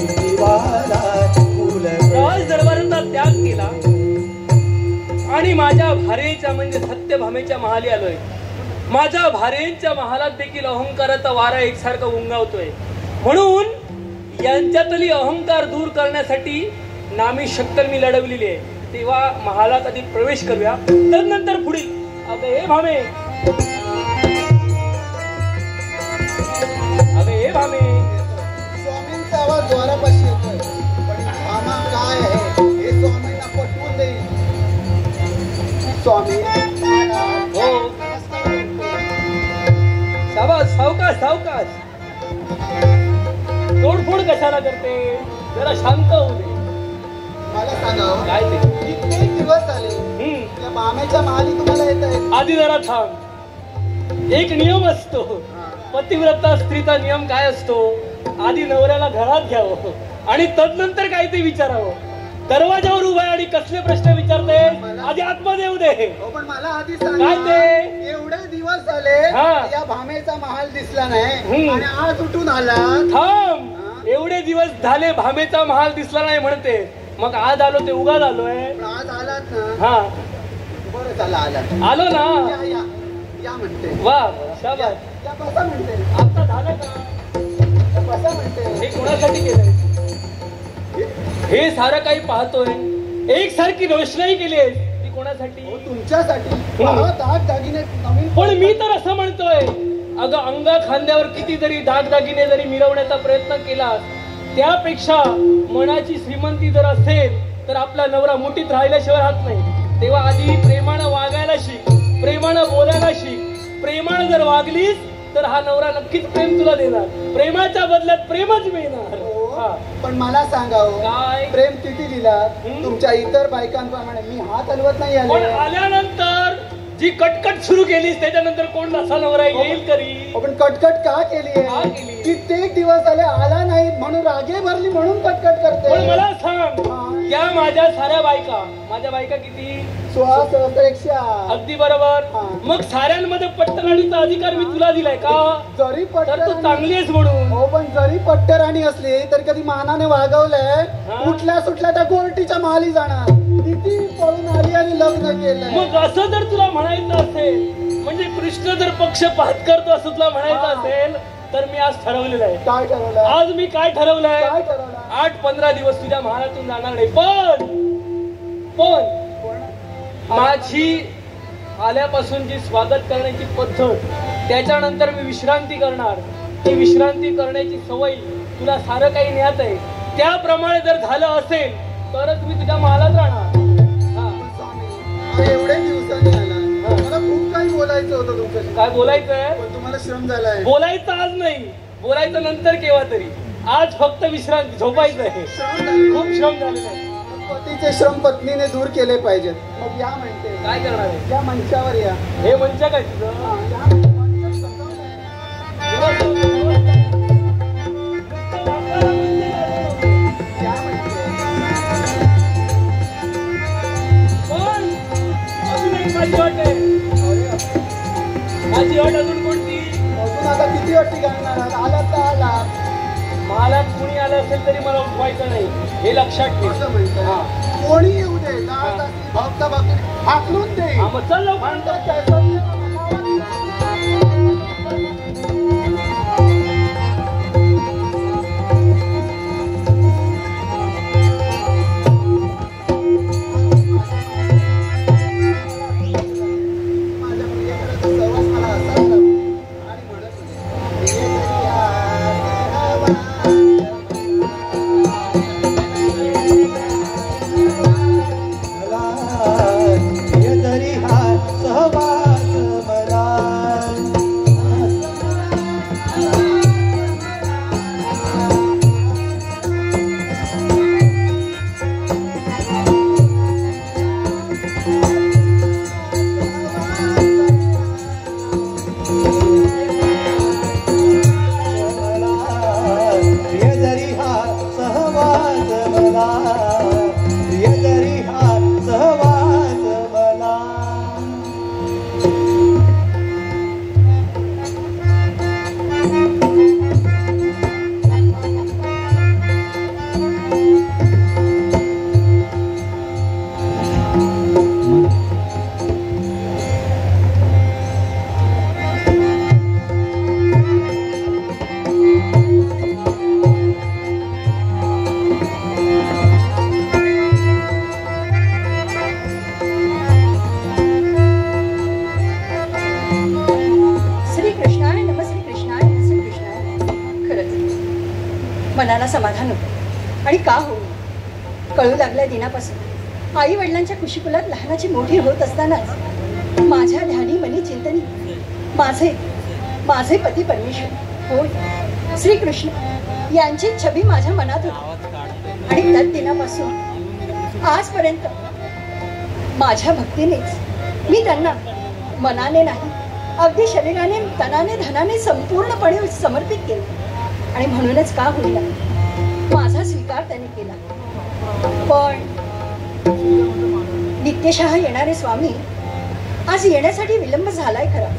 जीवाला फूल गडे. दरबाराचा त्याग केला आणि माझ्या भारेच्या म्हणजे सत्यभामेच्या महाली आलोय. माझ्या भारेच्या महालात देखील अहंकाराचा वारा एकसारखा उंगावतोय. म्हणून यांच्यातली अहंकार दूर करण्यासाठी नामी शक्कल मी लढवलेली आहे. तेव्हा महालात आधी प्रवेश करूया, तदनंतर पुढील. अगं हे भामे, स्वामींचा आवाज द्वारापाशी येतोय. पण भामा काय आहे हे स्वामींना पटवून देईल. स्वामी हो सावकाश तोडफोड कशाला करते? जरा शांत होऊ दे. मला सांगा काय ते? कित्येक दिवस झाले त्या भामेच्या महाली तुम्हाला येत आहेत. आधी जरा थांब. एक नियम असतो, पतिव्रता स्त्रीचा नियम काय असतो? आधी नवऱ्याला घरात घ्यावं आणि तदनंतर काय ते विचारावं. दरवाजावर उभा आणि कसले प्रश्न विचारते? आधी आतमध्ये येऊ दे. पण मला आधी काय सांगा, ते? एवढे दिवस झाले या भामेचा महाल दिसला नाही आणि आज उठून आला. थांब. एवढे दिवस झाले भामेचा महाल दिसला नाही म्हणते, मग आज आलो ते उगाच आलोय. आज आलात ना? हा बरं झालं आलात. आलो ना. या म्हणते. वा शाबास. या बसा म्हणते. आता झालं का? कसं म्हणते हे कोणासाठी केलंय? हे सारं काही पाहतोय, एक सारखी रोषणाई केली आहे ती कोणासाठी? हो, तुमच्यासाठी. दाग दागिने नवीन. पण मी तर असं म्हणतोय, अगं अंगा खांद्यावर किती जरी दागदागिने जरी मिरवण्याचा प्रयत्न केला, त्यापेक्षा मनाची श्रीमंती जर असेल तर आपला नवरा मुठीत राहिल्याशिवाय राहत नाही. तेव्हा आधी प्रेमानं वागायला शिक, प्रेमानं बोलायला शिक. प्रेमानं जर वागलीस तर हा नवरा नक्कीच प्रेम तुला देणार. प्रेमाच्या बदल्यात प्रेमच मिळणार. हा. पण मला सांगा हो, काय? प्रेम किती दिला तुमच्या इतर बायकांप्रमाणे? मी हात हलवत नाही पण आले. आल्यानंतर जी कटकट सुरू केलीस त्याच्यानंतर कोण असा नवरा येईल तरी? पण कटकट का केली का आहे? केली? कित्येक दिवस झाले आला नाही म्हणून रागे भरली म्हणून कटकट पण करते. मला सांग, या माझ्या साऱ्या बायका, माझ्या बायका किती? 16 अगदी बरोबर. हा. मग साऱ्यांमध्ये पट्टराणीचा अधिकार मी तुला दिलाय का? जरी तर तू पट्ट चांगली आहेस म्हणून. हो, पण जरी पट्टराणी असली तरी कधी मानाने वागवलंय. हा. उठल्या सुटल्या त्या गोलटीच्या माली जाणार. किती पळून आली आणि लग्न केलंय. मग असं जर तुला म्हणायचं असेल, म्हणजे कृष्ण जर पक्षपात करतो असं तुला म्हणायचं हा. असेल, तर मी आज ठरवलेलं आहे. काय ठरवलं? आज मी काय ठरवलंय? काय ठरवलं? 8-15 दिवस तुझ्या महालातून जाणार नाही. पण माझी आल्यापासूनची स्वागत करण्याची पद्धत, त्याच्यानंतर मी विश्रांती करणार. ती विश्रांती करण्याची सवय तुला सारं काही ज्ञात आहे. त्याप्रमाणे जर झालं असेल तरच मी तुझ्या महालात राहणार. हा. स्वामी, एवढ्या दिवसांनी आला. मला खूप काही बोलायचं होतं तुमच्याशी. काय बोलायचंय? पण तुम्हाला श्रम झालाय. बोलायचं आज नाही, बोलायचं नंतर केव्हा तरी. आज फक्त विश्रांती, झोपायचं आहे. श्रम झाले. खूप श्रम झालेला आहे. पतीचे श्रम पत्नीने दूर केले पाहिजेत. मग या म्हणते, काय करणार आहे? या मंचावर या. हे म्हणजे काय तुझं? हा, या मंचावर समजावलंय. या म्हणते. पण अजून एक माझी अट आहे. माझी अट अजून कोणती? अजून आता किती अटी घालणार आहात? आला तर आला. मला कुणी आलं असेल तरी मला उठवायचं नाही, हे लक्षात ठेव. असं म्हणतं. हा. कोणी येऊ दे, दात असली, भक्ता भक्ती हाकलून दे. हा, मग चल लवकर. म्हणतात त्याचं माझ्या मुलीकडे सहवास मला असाच लागला. आणि म्हणत होते, "ये दरिया सहवास मला मनाला समाधान होतं. आणि का होऊ, कळू लागल्या दिनापासून आई वडिलांच्या कुशीकुलात लहानाची मोठी होत असतानाच माझ्या ध्यानी मनी चिंतनी माझे पती परमेश्वर होय श्रीकृष्ण यांची छबी माझ्या मनात होती. आणि त्याच दिनापासून आजपर्यंत माझ्या भक्तीनेच मी त्यांना मनाने नाही अगदी शरीराने तनाने धनाने संपूर्णपणे समर्पित केले. आणि म्हणूनच का होईना माझा स्वीकार त्याने केला. पण नित्यशः येणारे स्वामी आज येण्यासाठी विलंब झालाय खरा.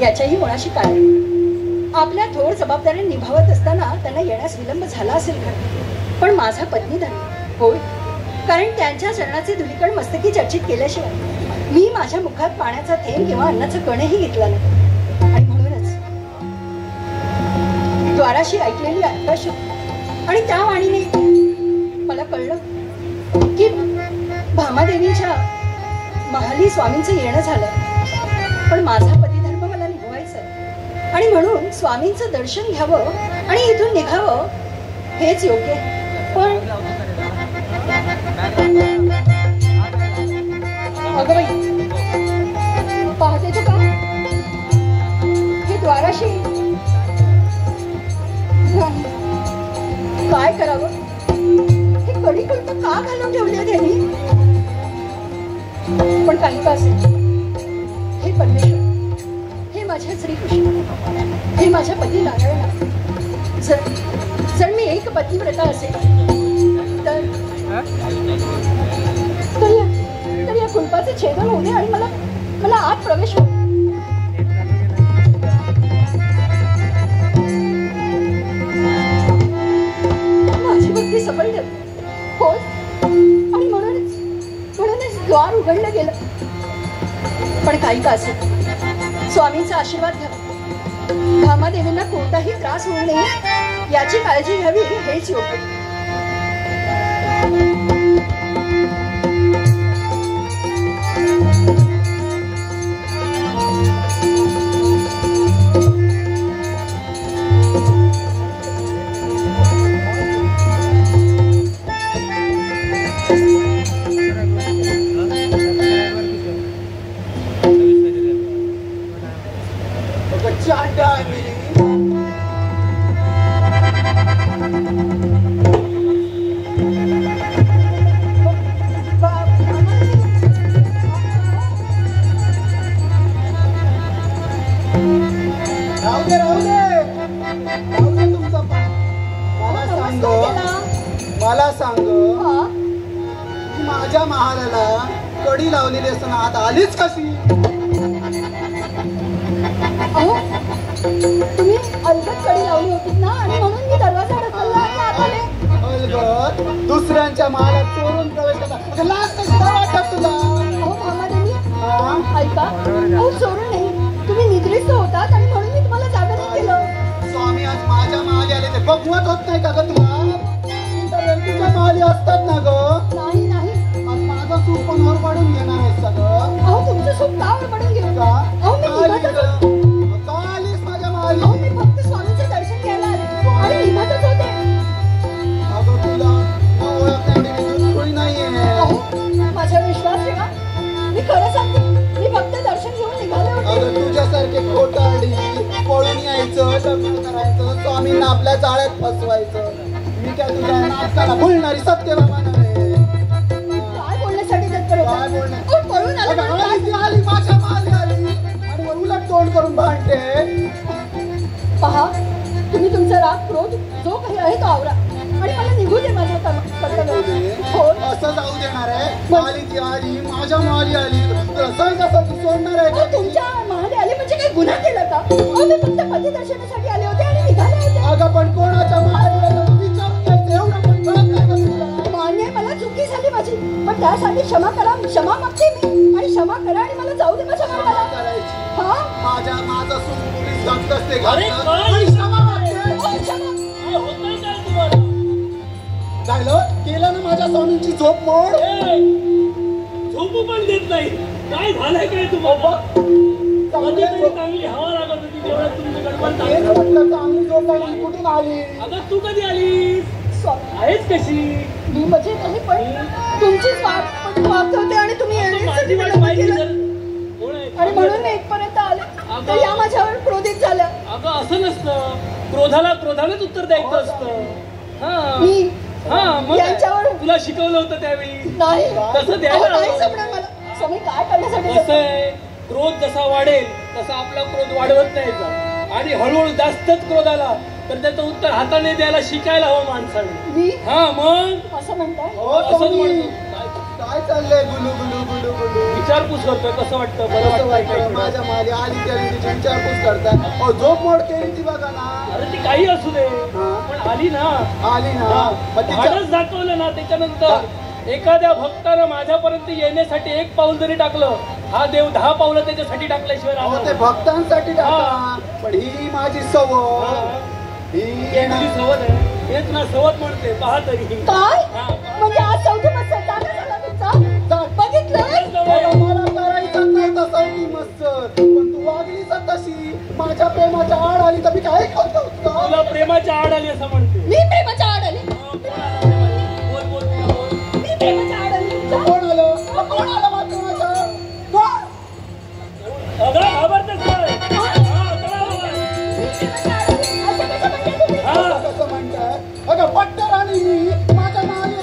याच्याही मुळाशी कारण आपल्या थोर जबाबदाऱ्या निभावत असताना त्यांना येण्यास विलंब झाला असेल खरं. पण माझा पत्नीधन होय, कारण त्यांच्या चरणाचे धुलीकण मस्तकी चर्चित केल्याशिवाय मी माझ्या मुखात पाण्याचा थेंब किंवा अन्नाचा कणही घेतला नाही. आणि म्हणूनच द्वाराशी ऐकलेली आकाश आणि त्या वाणीने मला कळलं की भामादेवीच्या महाली स्वामींचं येणं झालं, पण माझा पतिधर्म मला निभवायचा आहे आणि म्हणून स्वामींचं दर्शन घ्यावं आणि इथून निघावं हेच योग्य. पण अगं बाई, पाहते तू का हे द्वाराशी काय करावं? हे कडी कुलप का घालून ठेवले त्यांनी? पण काही का असेल, हे परमेश्वर, हे माझ्या श्रीकृष्ण, हे माझ्या पती नारायणा, जर मी एक पतिव्रता असेल तर या कुलपाचे छेदन होऊ दे आणि मला आत प्रवेश हो. माझी भक्ती सफल ठेव होय आणि म्हणूनच द्वार उघडलं गेलं. पण काही का असेल, स्वामींचा आशीर्वाद घ्यावा, भामादेवींना कोणताही त्रास होऊ नये याची काळजी घ्यावी हेच योग्य. मला सांग, माझ्या महालाला कडी लावलेली असताना आत आलीच कशी? तुम्ही अलगद कडी लावली होती ना आणि म्हणून मी दरवाजा ढकलला आणि आत आले. अलगद दुसऱ्यांच्या महालात चोरून प्रवेश करता लाज कशी वाटत तुला? भामादेवी ऐका, चोरून नाही, तुम्ही निद्रिस्त होतात आणि म्हणून मी तुम्हाला जागरण केलं. स्वामी आज माझ्या महाली आले ते बघवत होत नाही का ग तुला? तुझ्या महाली असतात ना ग? नाही नाही, आज माझं सूप पण वर पडून घेणार आहेस का ग? तुमचं सूप का वर पडून घेऊ का? मी निघतच होते. का आलीस माझ्या महाली? मी फक्त स्वामींचं दर्शन घ्यायला आले आणि निघतच होते. अगं तुला ओळखण्यासाठी नाहीये. माझा विश्वास ठेवा, मी खरं सांगते, मी फक्त दर्शन घेऊन निघाले होते. अगं तुझ्यासारखे खोटारडी पळून यायचं, लग्न करायचं, स्वामींना आपल्या जाळ्यात फसवायचं. मी काय तुझ्या नाटकाला बोलणारी सत्यभामा नव्हे. काय बोलण्यासाठी तत्पर होता? काय बोलणार? पळून आली माझ्या माली आली आणि उलट तोंड करून भांडते. पहा, तुम्ही तुमचा राग क्रोध जो काही आहे तो आवरा आणि मला निघू दे माझं कर्तव्य. हो, असं जाऊ देणार आहे? माली ती आली, माझ्या माली आली, कसं कसं तू सोडणार आहे का? तुमच्या महाली आले म्हणजे काही गुन्हा केला का? मी फक्त पती दर्शनासाठी आले होते आणि निघाले होते. अगं पण कोणाच्या महाली विचारून घ्यायचं एवढं पण कळत नाही का तुला? मान्य, मला चुकी झाली माझी, पण त्यासाठी क्षमा करा, क्षमा मागते मी आणि क्षमा करा आणि मला जाऊ दे माझ्या मार्गाला. करायची हा, माझा सून पोलीस घात असते अरे घालतात. काय? आणि क्षमा मागते. क्षमा. काय होतंय काय तुम्हाला? झालं केलं ना माझ्या स्वामींची झोप मोड. झोपू पण देत नाही. काय झालंय काय तुम्हाला? कधीतरी चांगली हवा लागत होती तेवढ्यात तुमची गडबड हेच चालू. म्हटलं चांगली झोप आली कुठून आली? अगं तू कधी आलीस? आहेस कशी? मी मजेत आहे, पण तुमचीच वाट पाहत होते आणि तुम्ही माझी वाट येण्यासाठी पाहिली केलं. तर कोण आहे? आणि म्हणून मी इथपर्यंत आले तर या माझ्यावर क्रोधित झालं. अगं असं नसतं, क्रोधालाच उत्तर द्यायचं असतं. मी मग यांच्यावर तुला शिकवलं होतं त्यावेळी नाही, तसं द्यायला नाही हवं. जमणार मला. स्वामी काय करण्यासाठी कसं आहे, क्रोध जसा वाढेल तसा आपला क्रोध वाढवत नाही का? आणि हळूहळू जास्तच क्रोध आला तर त्याचं उत्तर हाताने द्यायला शिकायला हवं माणसाने. मी मग असं म्हणताय? असंच म्हणतो. काय चाललंय गुलू गुलू गुलू गुलू? विचारपूस करतोय कसं वाटतं? बरं असं वाटतं वाटतं माझ्या मागे आली त्याने तिची विचारपूस करतात. झोप मोड केली ती बघा ना. अरे ती काही असू दे पण आली ना. आली ना. मग तिच्या- धाडस दाखवलं ना. त्याच्यानंतर एखाद्या भक्तानं माझ्यापर्यंत येण्यासाठी एक पाऊल जरी टाकलं, हा देव 10 पावलं त्याच्यासाठी टाकल्याशिवाय अहो, राहणार ते नाही. भक्तांसाठी टाका. पण ही माझी सवय. तुझी सवत आहे हेच ना सवत म्हणते पहा तरी काय म्हणजे आज चौथी मस्त जागा झाला तुमचा बघितलं मला करायचं नव्हतं चौथी मस्त पण तू वागलीच तशी माझ्या प्रेमाच्या आड आली तर मी काय करतो तुला प्रेमाच्या आड आली असं म्हणते मी प्रेमाच्या आड आले बोल बोल मी प्रेमाच्या आड आले कोण आलं कोण आलं माझ्या कोण अगं घाबरतेस काय कसं म्हणताय अगं पट्टर आणि मी माझ्या नावाने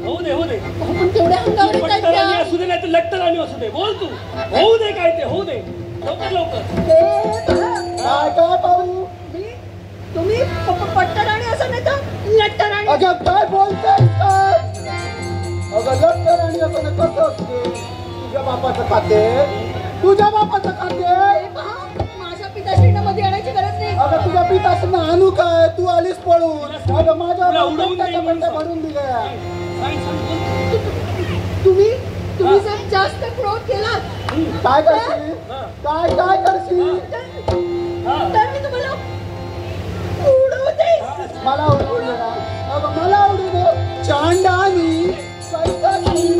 होऊ दे होऊ दे आपण तेवढ्या अंगावर पट्टराणी असू दे नाही तर लट्टराणी असू दे बोल तू होऊ दे काय ते होऊ दे लवकर लवकर काय काय पाहू तुम्ही पट्टराणी असं नाही तर लट्टराणी अगं काय बोलतेस काय अगं लट्टर आणि असं नाही कसं असते तुझ्या बापाचं खाते तुझ्या बापाचं खाते माझ्या पिताश्रींना मध्ये आणायची गरज नाही अगं तुझ्या पिताचं आणू काय तू आलीस पळून अगं माझ्या तुला उडवून बापाच्या देईन पट्ट्या भरून दिल्या तुम्ही जर जास्त क्रोध केला काय करशील काय काय करशील तर मी तुम्हाला उडवते मला उडू दे ना अगं मला उडू दे चांडानी कैकानी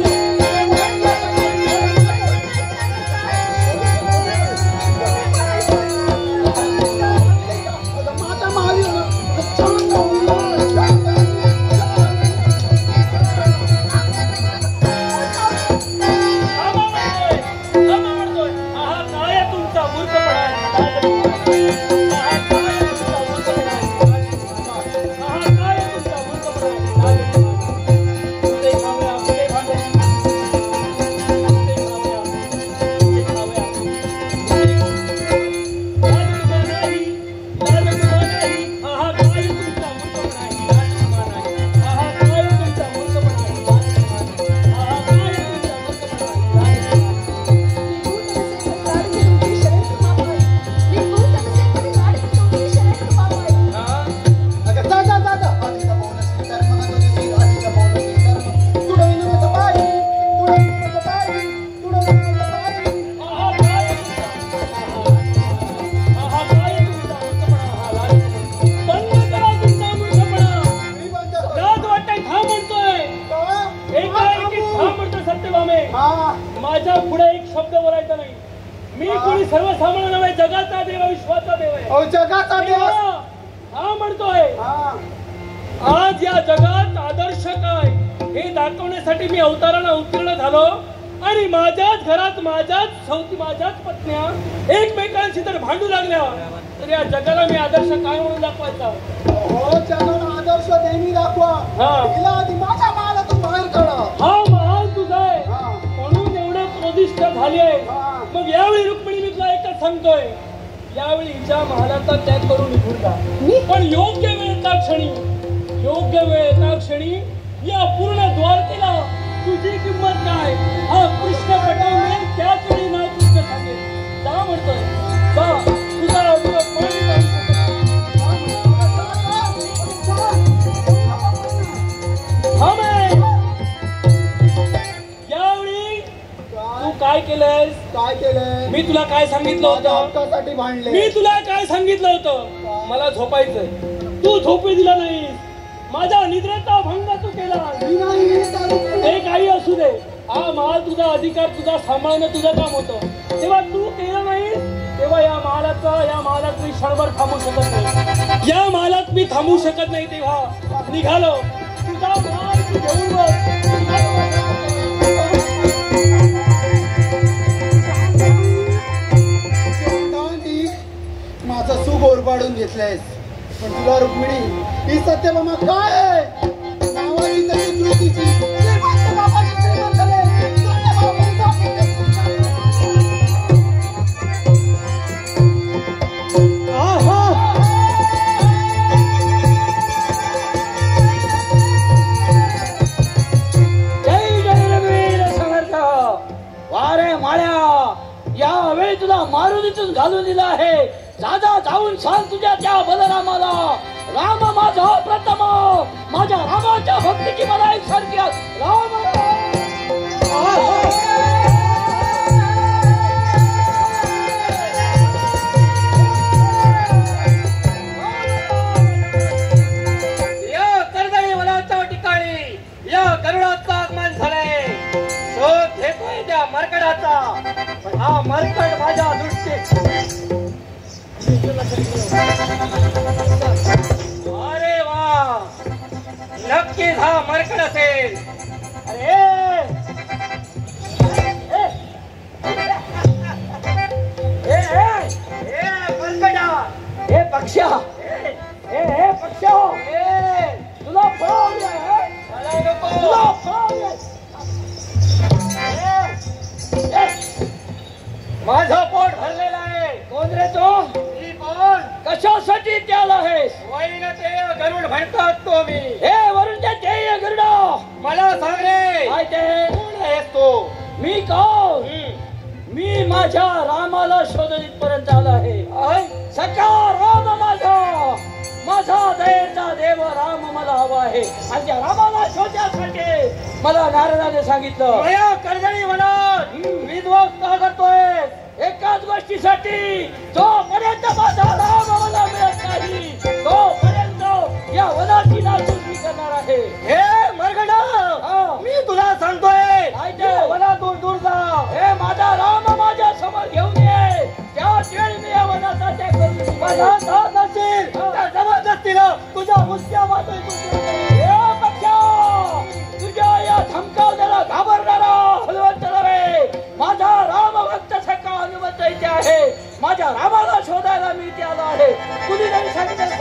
माझा मारी ना माझ्या पुढे एक शब्द बोलायचा नाही मी कोणी सर्वसामान्य नव्हे जगाचा देव विश्वाचा देव आहे जगाचा देव हा म्हणतोय आज या जगात आदर्श काय हे दाखवण्यासाठी मी अवताराला उत्तीर्ण झालो आणि माझ्याच घरात माझ्याच पत्न्या एकमेकांशी तर भांडू लागल्या तर या जगाला मी आदर्श काय म्हणून दाखवायचा हो जगाला आदर्श नेहमी दाखवा तिला आधी माझ्या महालातून बाहेर काढा हा महाल तुझा आहे म्हणून एवढं प्रदिष्ट झाली आहे मग यावेळी रुक्मिणी मी तुला एकच सांगतोय यावेळी हिच्या महालाचा त्याग करून निघून जा पण योग्य वेळेच्या क्षणी या पूर्ण द्वारकेला तुझी किंमत काय हा कृष्ण पटवून त्याच वेळी नाव कृष्ण सांगेल जा म्हणतोय जा तुझा यावेळी तू काय केलंय मी तुला काय सांगितलं होतं भांडले मी तुला काय सांगितलं होतं मला झोपायचंय तू झोपू दिला नाही माझ्या निद्रेचा भंग तू केला ते काही असू दे हा महाल तुझा अधिकार तुझा सांभाळणं तुझं काम होतं तेव्हा तू केलं नाही तेव्हा या महालात मी क्षणभर थांबू शकत नाही या महालात मी थांबू शकत नाही तेव्हा निघालो तुझा महाल तू घेऊन माझं सुख ओरबाडून घेतलंयस पण तुला रुक्मिणी ही सत्यभामा काय आहे नावाची तशी कृतीची श्रीमंत बापाची श्रीमंत वारे माळ्या या वेळी तुला मारुतीतून घालून दिला आहे दादा जाऊन सांग तुझ्या त्या बलरामाला राम माझा प्रथम माझ्या रामाच्या भक्तीची मला एक सारखी राम कडकड असेल. अरे हे पक्षा हे पक्षा तुला मला नको. माझं पोट भरलेलं आहे. कोण रे तो? मी कोण? कशासाठी त्याला आहेस? वैन ते गरुड म्हणतात तो मी. हे वरून ते गरुडा मला सांग रे, काय ते? कोण आहेस तू? मी कोण? मी माझ्या रामाला शोधत इथपर्यंत आला आहे. सखा राम माझा दयेचा देव राम मला हवा आहे. आणि त्या रामाला शोधण्यासाठी मला नारदाने सांगितलं. माया कर्दळी म्हणत विध्वंस का करतोय? एकाच गोष्टीसाठी, जोपर्यंत माझा राम मला मिळत नाही तोपर्यंत या वनाची नाचून मी करणार आहे. हे मरगडा, मी तुला सांगतोय वनातून दूर जा. हे माझा राम माझ्या समोर घेऊन ये. त्याच वेळी मी या वनाचा त्याग करू. माझा साथ नसेल त्या जबरदस्तीनं तुझ्या मुसक्या वाजून तुझ्या या धमकावण्याला घाबरणारा हनुमंत नव्हे, माझा राम भक्त सखा हनुमंत इथे आहे. माझ्या रामाला शोधायला मी इथे आलो आहे. कुणी जरी सांगितलं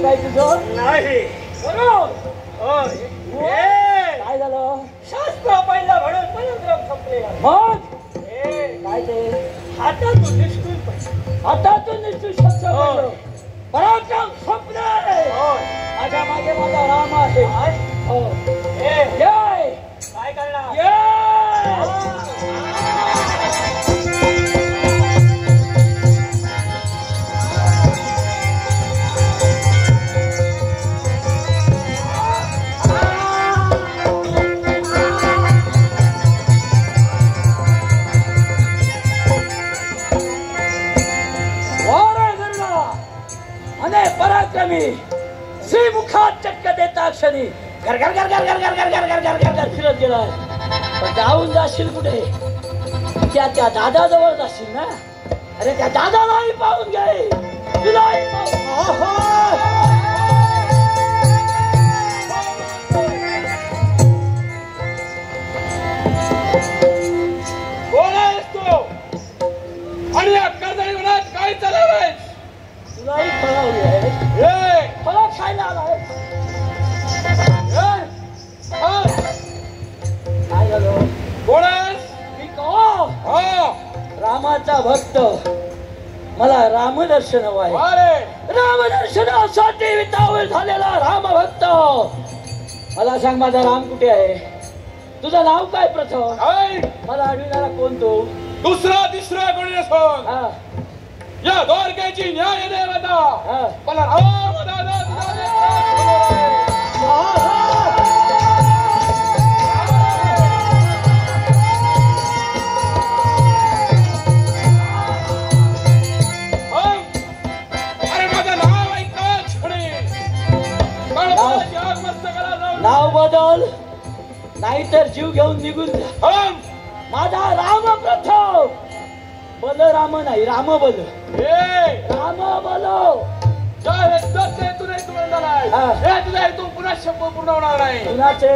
काय तुझं नाही. काय झालं? शास्त्र पहिला म्हणून पराक्रम संपले. मग काय ते हातातून निष्ठून पडले. हातातून निष्ठून शब्द पडलं. पराक्रम संपले. माझ्या मागे माझा राम आहे. काय करणार? पराक्रमी श्रीमुखात चक्क देता क्षणी घर घर घर घर घर घर घर घर घर घर घर घर फिरत गेलाय. पण जाऊन जाशील कुठे? त्या दादाजवळ जाशील ना. अरे त्या दादालाही पाहून घे, तुलाही कोण आहेस तू? आणि या कर्दळी वनात काय चालवलंय? तुलाही फळावली आहे. फळं खायला आलाय. काय झालं? कोण आहेस? मी कोण? रामाचा भक्त. मला रामदर्शन हवं आहे. रामदर्शनासाठी वितावळ झालेला राम भक्त. मला सांग माझा राम कुठे आहे? तुझं नाव काय प्रथम? मला आढळणारा कोण तो? दुसरा तिसरा कोणी नसो. या द्वारकेची न्याय देवता मला राम दादा नाहीतर जीव घेऊन निघून जा. माझा राम प्रथम. बलराम नाही, राम बल. राम बल. पुन्हा शब्द पूर्ण होणार नाही. कुणाचे?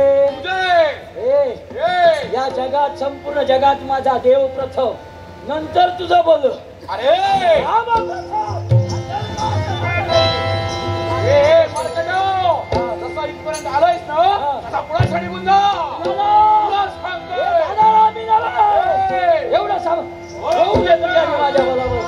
या जगात, संपूर्ण जगात माझा देव प्रथम, नंतर तुझं बोल. अरे राम प्रथम. जसा इथपर्यंत आलोयस ना तसा पुढासाठी गुंजा एवढं सांग. माझ्या बलावर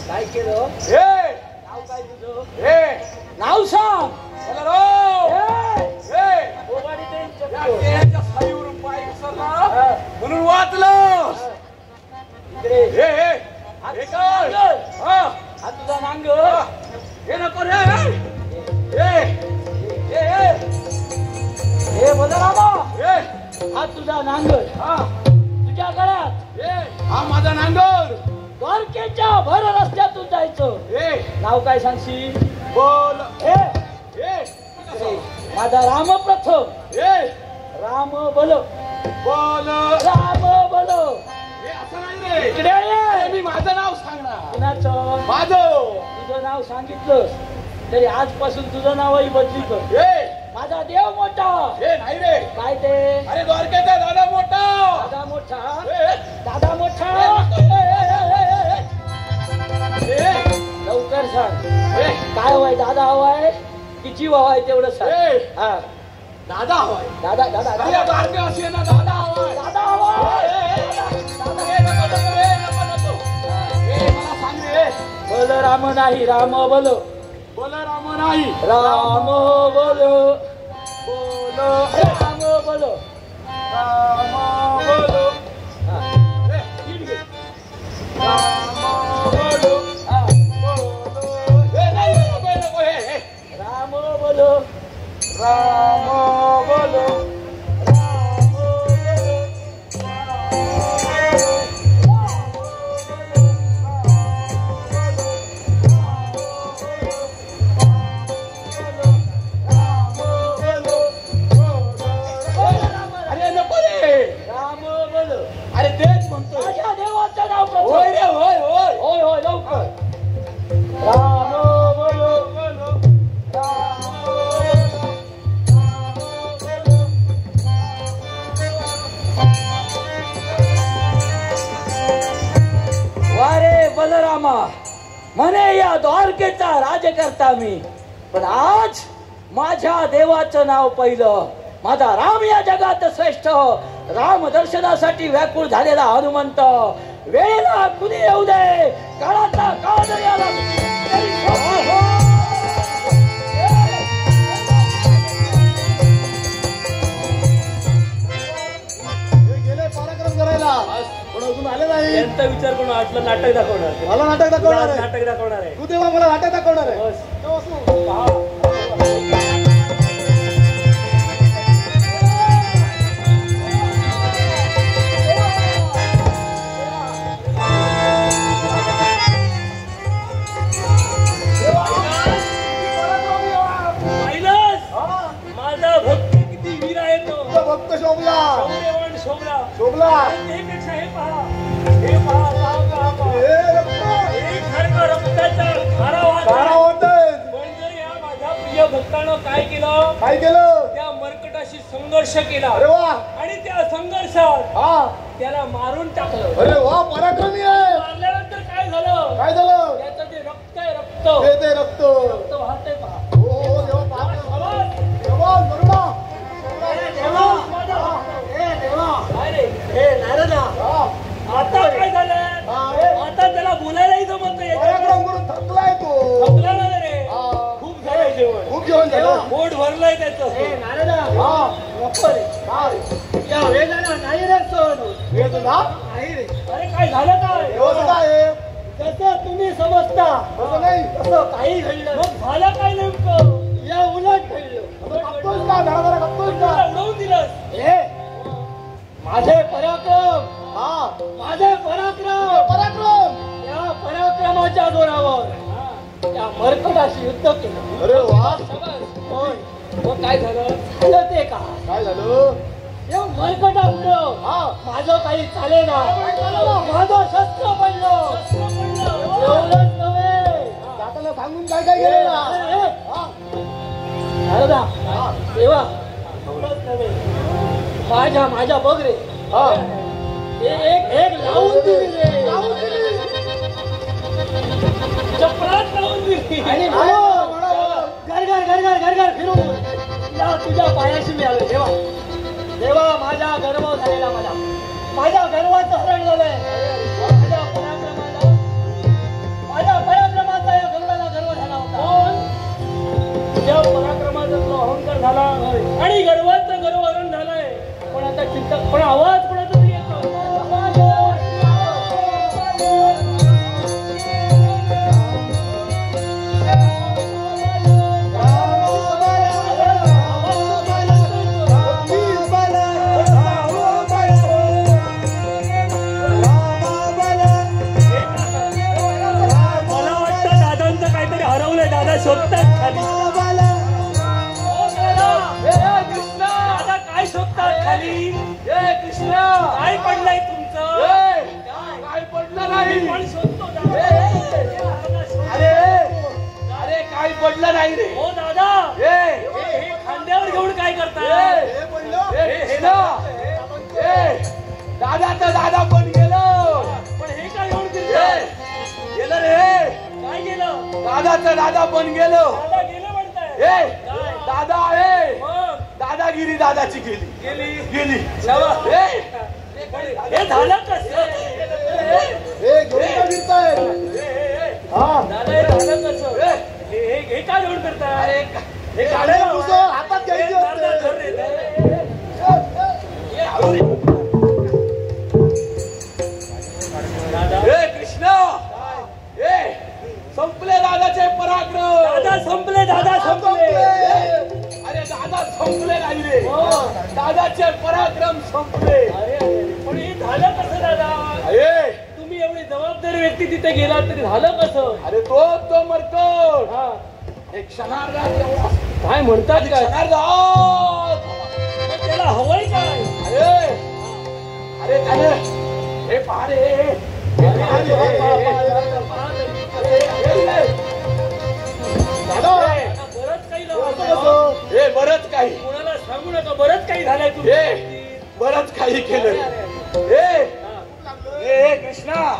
काय केलं? नाव काय तुझं? नाव सांग. म्हणून वाचलं. हा तुझा नांग. हे नको रे. हे बलरामा, हा तुझा नांगर. तुझ्या गळ्यात हा माझा नांगर. द्वारकेच्या भर रस्त्यातून जायचं. नाव काय सांगशील? बोल. माझा राम प्रथम. राम बोल. बोल. राम बोल. असं नाही रे. इकडे ये. मी माझं नाव सांगणार. कुणाचं? माझं. तुझं नाव सांगितलं तरी आजपासून तुझं नावही बदली कर. माझा देव मोठा. नाही रे. काय ते? अरे द्वारकेचा दादा मोठा. दादा मोठा. दादा मोठा. लवकर सांग. काय हवाय? दादा हवाय की जीव हवाय? तेवढं सांग. हा दादा हवाय. दादा दादा दादा द्वारके असे ना दादा हवाय. दादा हवाय. मला सांग रे. बलराम नाही, राम बोल. बलराम नाही, राम बोल. बोल. राम बोल. राम बोल. राम बोलो. राम बोलो. अरे नको रे. राम बोलो. अरे तेच म्हणतो. माझ्या देवाचं नाव प्रथम. होय रे. होय होय होय होय लवकर. राम बोलो. वारे बलरामा, म्हणे या द्वारकेचा राजकर्ता मी, पण आज माझ्या देवाचं नाव पहिलं. माझा राम या जगात श्रेष्ठ. राम दर्शनासाठी व्याकुळ झालेला हनुमंत. वेळेला कुणी येऊ दे, काळाचा काळ जरी आला तरी गेले पराक्रम करायला, पण अजून आले नाही. यांचा विचार करून आटलं नाटक दाखवणार. मला नाटक दाखवणार आहे. नाटक दाखवणार आहे. तू तेव्हा मला नाटक दाखवणार आहे. बस. तेव्हा असू. माझा भक्त किती वीर आहे तो. भक्त शोभला. शौर्यवान शोभला. शोभला. त्यापेक्षा हे पहा, माझ्या रक्ताचा धारा वाहतोय. म्हणजे या माझ्या प्रिय भक्तानं काय केलं? काय केलं? त्या मर्कटाशी संघर्ष केला अरे वा. आणि त्या संघर्षात हा. त्याला मारून टाकलं. अरे वा, पराक्रमी आहे. मारल्यानंतर काय झालं? काय झालं? त्याचं जे रक्त आहे, रक्त ते रक्त वाहतंय पहा. हो देवा, पाप देवा, गरुडा. काय रे? आता काय झालं? आता त्याला बोलायलाही जमत नाही. पराक्रम करून थकलाय तो. थकला ना रे. हा. खूप झालंय जेवण. खूप जेवण झालं. पोट भरलंय त्याचं. हा. काय? नाही रे सोड. हे तुला? नाही रे. अरे काय झालं काय? देवाचं काय आहे? जसं तुम्ही समजता तसं नाही. तसं काही घडलं. मग झालं काय नेमकं? या उलट घडलं. कापतोस का? धडा कापतोस तुला का? उडवून दिलंस. हे माझे पराक्रम, हा. माझे पराक्रम, पराक्रम. या पराक्रमाच्या जोरावर त्या मर्कटाशी युद्ध केलं. अरे वा. होय. मग काय झालं? झालं ते का? काय झालं? या मर्कटापुढं हा. माझं काही चालेना. काय झालं? माझं शस्त्र पडलं. एवढंच नव्हे. दादाला सांगून काय काय केलं ना? हे, हे. हा. नारदा, हा. देवा, एवढंच नव्हे. माझ्या बघ रे. हा. एक लावून दिली रे. लावून दिली. चपरात लावून दिली. आणि घर फिरून या तुझ्या पायाशी मी आलो. देवा, देवा, माझ्या गर्व झालेला माझ्या गर्वाचं हरण झालंय. माझ्या पराक्रमाचा या गरुडाला गर्व झाला होता. तुझ्या पराक्रमाचा तुला अहंकार झाला आणि गर्वाचं गर्वहरण झालंय. पण आता चिंता, पण आवाज कोणाचा तरी येतो. मला वाटतं दादांचं काहीतरी हरवलंय. दादा शोधतात खाली. दादा काय शोधतात खाली? कृष्णा काय पडलंय तुमचं? काय पडलं नाही. मी पण शोधतो दादा. अरे काय पडलं नाही रे. हो दादा, हे खांद्यावर घेऊन काय करताय? हे पडलं. हे ना दादाचं दादा पण गेलं. पण हे काय घेऊन फिरताय? गेलं रे. काय गेलं? दादाचं दादा पण गेलो. दादा गेलं म्हणताय? दादा आहे. मग दादागिरी दादाची गेली. शाबास. हे झालं कसं? हे घेऊन काय फिरताय? हा. दादा हे झालं कसं? हे काय घेऊन फिरताय? हे काढायला हवं. तुझं हातात घ्यायची दादा, असते. धर रे, धर रे. दादा, कृष्णा संपले दादाचे पराक्रम. दादा संपले. दादा संपले. अरे दादा संपले नाही रे. हो. दादाचे पराक्रम संपले. अरे पण हे झालं कसं दादा? अरे तुम्ही एवढी जबाबदारी व्यक्ती तिथे गेलात तरी झालं कसं? अरे तो मरतो. हा, एक क्षणार्धात एवढा. काय म्हणतात काय? क्षणार्धात. मग त्याला हवंय काय? अरे त्याने हे पहा रे. दादा. बरंच काही लावलं. हे बरंच काही. कोणाला सांगू नका. बरंच काही झालंय हे तुम्ही. बरंच काही केलं. हे कृष्णा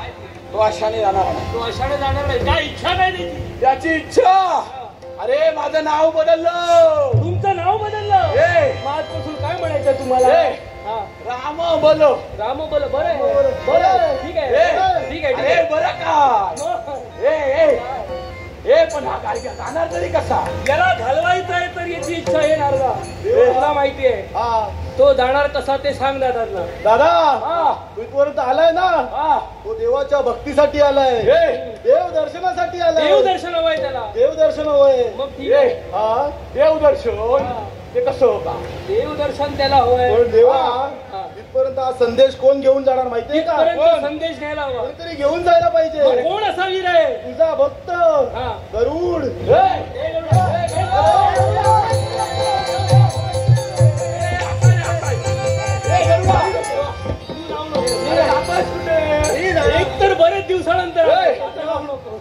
तो अशाने जाणार नाही. तो अशाने जाणार नाही. काय इच्छा काय त्याची? त्याची इच्छा. अरे माझं नाव बदललं. तुमचं नाव बदललं. हे. मग आजपासून काय म्हणायचं तुम्हाला? हे. हा. राम बोलो. राम बोल. बरं बरं, ठीक आहे. ठीक आहे, ठीक अरे आहे. बरं का. मग हे पण हा काय जाणार तरी कसा. याला घालवायचं आहे तर याची इच्छा येणार का? तुला माहिती आहे हा. तो जाणार कसा ते सांग दादांना. दादा. हा. तू इथपर्यंत आलाय ना. हा. तो देवाच्या भक्तीसाठी आलाय. देव दर्शनासाठी आलाय. देव दर्शन हवंय त्याला. देव दर्शन होय. मग ठीक आहे. हा. देवदर्शन ते कसं होता. देव दर्शन त्याला हवंय. पण देवा हा. इथपर्यंत हा संदेश कोण घेऊन जाणार माहितीये का? इथपर्यंत संदेश घ्यायला हवा. कोणीतरी घेऊन जायला मग पाहिजे. कोण असा वीर आहे? तुझा भक्त हा. गरुड. एक तर बरेच दिवसानंतर आता लावू नको.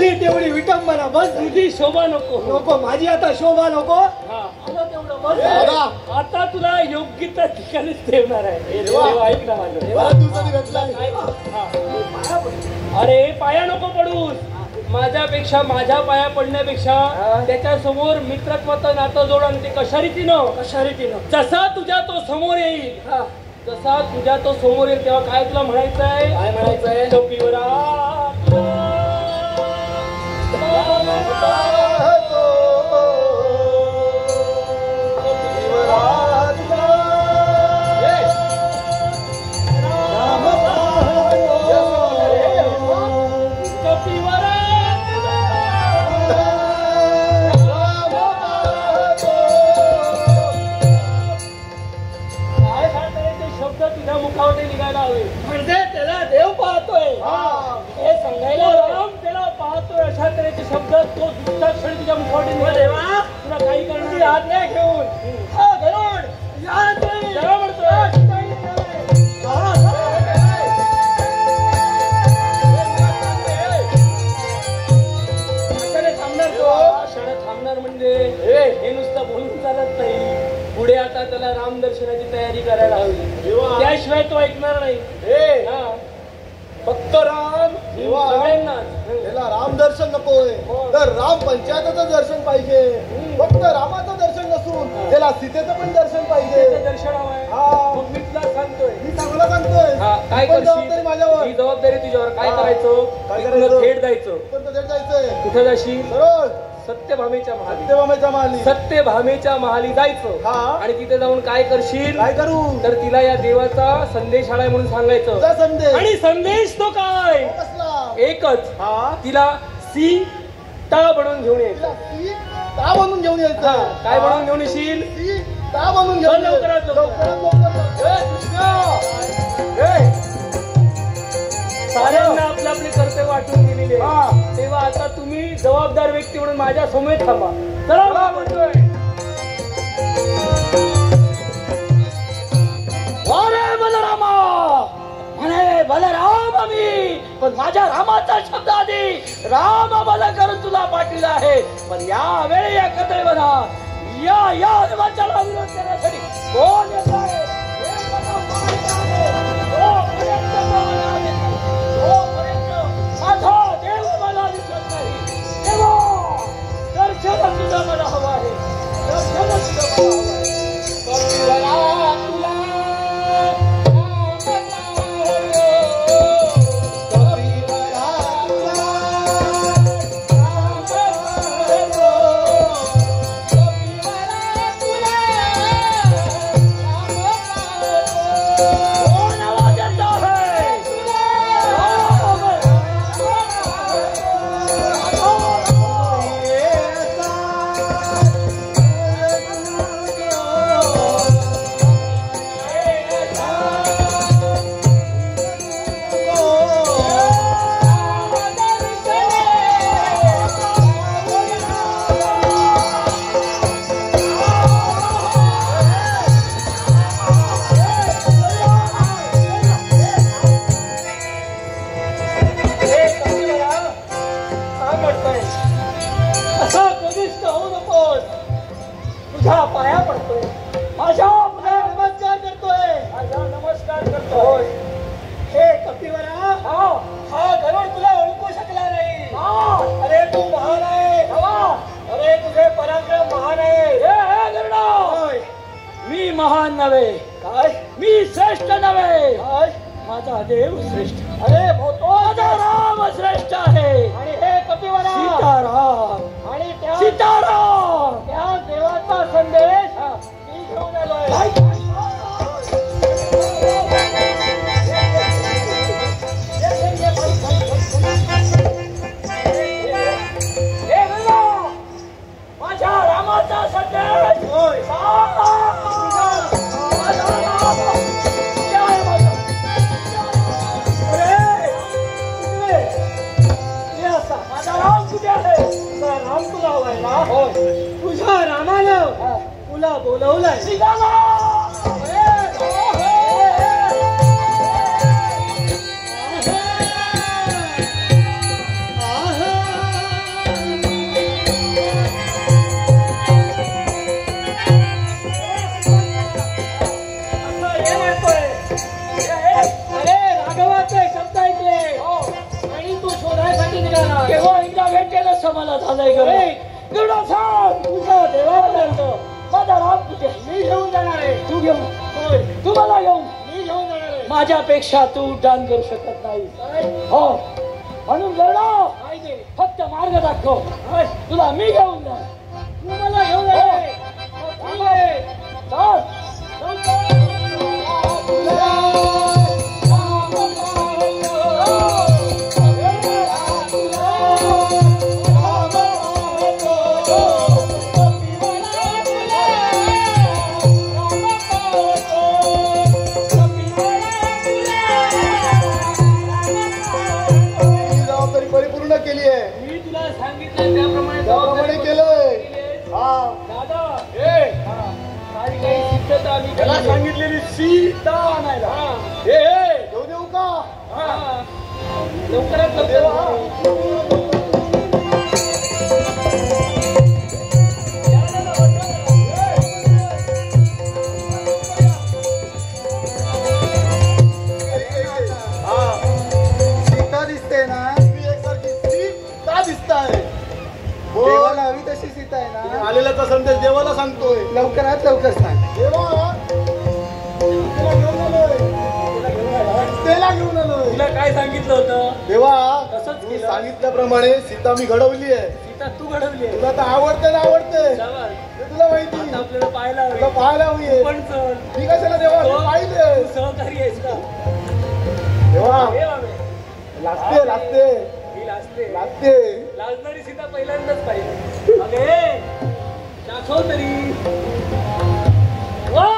झाली तेवढी विटंबना, बस. तुझी शोभा नको. नको, माझी आता शोभा नको. हा. तेवढं बस. दादा, आता तुला योग्य त्या ठिकाणीच ठेवणार आहे. देवा, ऐक ना माझं. बऱ्याच दिवसांनी भेटलाय. अरे पाया नको पडूस. माझ्यापेक्षा, माझ्या पाया पडण्यापेक्षा त्याच्या समोर मित्रत्वाचं नातं जोड. आणि ते कशा रीतीनं जसा तुझ्या तो समोर येईल, जसा तुझ्या तो समोर येईल तेव्हा काय तुला म्हणायचंय? काय म्हणायचंय? टोपीवरा मुखावटे निघायला हवे. म्हणजे त्याला देव पाहतोय हे सांगायला राम त्याला पाहतोय अशा तऱ्हेचे शब्द तो दुसऱ्या क्षणी तुझ्या मुखावटे निघाले. तुला काही करणार आज्ञा घेऊन गरुड या तुम्ही. जरा म्हणतोय थांबणार म्हणजे हे नुसतं बोलून चालत नाही. पुढे आता त्याला राम दर्शनाची तयारी करायला हवी. त्याशिवाय तो ऐकणार नाही. फक्त राम त्याला राम दर्शन नकोय, तर राम पंचायताचं दर्शन पाहिजे. फक्त रामाचं दर्शन नसून त्याला सीतेचं पण दर्शन पाहिजे. दर्शन हवंय. मग मी तुला सांगतोय, मी चांगला सांगतोय. काय जबाबदारी माझ्यावर. ही जबाबदारी तुझ्यावर. काय करायचं? काय करायचं? थेट जायचं. पण थेट जायचंय. कुठे जाशील? सरळ सत्यभामेच्या महाली. महाली. सत्यभामेच्या महाली जायचं. आणि तिथे जाऊन काय करशील? काय करू? तर तिला या देवाचा संदेश आलाय म्हणून सांगायचं. संदेश. आणि संदेश तो काय? कसला? एकच. तिला सीता बनवून घेऊन यायचं. का बनवून घेऊन यायचं? काय बनवून घेऊन येशील? का बनवून घेऊन? साऱ्यांना आपले आपले कर्तव्य वाटून दिलेले. तेव्हा आता तुम्ही जबाबदार व्यक्ती म्हणून माझ्या समोर थांबा. चला म्हणतोय. अरे बलरामा म्हणे बलराम मी, पण माझ्या रामाचा शब्द आधी राम बल करून तुला पाठविला आहे. पण या वेळी या कथेला या हनुमानाला विरोध करण्यासाठी कोण येत आहे? माझा देव मला दिसत नाही. तेव्हा दर्शन तुझं मला हवं आहे. दर्शन तुझं मला हवं आहे. महान नव्हे. काय? मी श्रेष्ठ नव्हे. माझा देव श्रेष्ठ. अरे माझा राम श्रेष्ठ आहे. आणि हे कपिवरा सीताराम. आणि सीताराम त्या देवाचा संदेश मी घेऊन आलोय. माझ्या रामाचा संदेश राम तुला हवाय ना? तुझ्या रामानं तुला बोलवलंय. असं मला झालंय गरुडा. गरुडा सांग, तुझ्या देवाला जायचं. माझा राम कुठे? मी घेऊन जाणार आहे. तू घेऊन, होय, तू मला घेऊन. मी घेऊन जाणार आहे. माझ्यापेक्षा तू उड्डाण करू शकत नाही. हो, म्हणून गरुडा काय ते? फक्त मार्ग दाखव. तुला मी घेऊन जा. तू मला घेऊन जाणार आहे. मग ठीक आहे. चल. ही जबाबदारी परिपूर्ण केली आहे. मी तुला सांगितलं त्याप्रमाणे त्याप्रमाणे केलंय. हा दादा काही सिद्धता आम्ही त्याला केली. सांगितलेली सीता आणायला. हा. घेऊ देऊ का? हा. लवकरात लवकर हा. सीता दिसते ना, तुम्ही एकसारखी सीता दिसताय. बोल. देवाला हवी तशी सीता आहे ना. आलेल्याचा संदेश देवाला सांगतोय. लवकरात लवकर सांग. देवा तिला घेऊन आलोय. तिला घेऊन आलोय. तुला काय सांगितलं होतं? देवा तसंच तू केलं. सांगितल्याप्रमाणे सीता मी घडवली आहे. सीता तू घडवली आहे. तुला तर आवडते ना आवडते शाबास. ते तुला माहिती. आता आपल्याला पाहायला तुला हवे. पाहायला हवी पण चल. मी कशाला देवा तू पाहिजे. तू सहकारी आहेस का? देवा हे बाबे. लागते लागते ही लाजते. लागते. लाजणारी सीता पहिल्यांदाच पाहिजे. अगे दाखव तरी. वा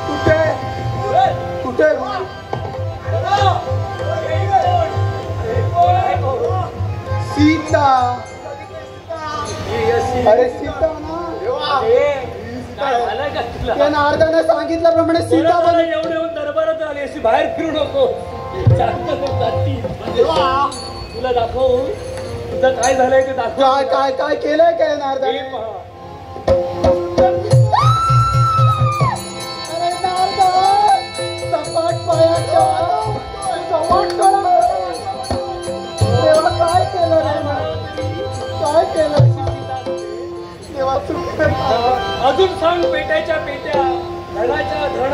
कुठे कुठे सीता? अरे सीता ना, देवा काय झालं का तुला? त्या नारदाने सांगितल्याप्रमाणे सीता मला बन. एवढे येऊन दरबारात आली अशी बाहेर फिरू नको. शांत हो, जाती. देवा तुला दाखव तुझं काय झालंय ते दाखव. काय काय काय केलंय काय हे नारदाने? पहा. अरे नारदा, सपाट पायाच्या सपाट डोळा. देवा काय केलं रे ना? काय केलं? देवा चुकलं. अजून सांग. पेट्याच्या पेट्या, धनाच्या धन,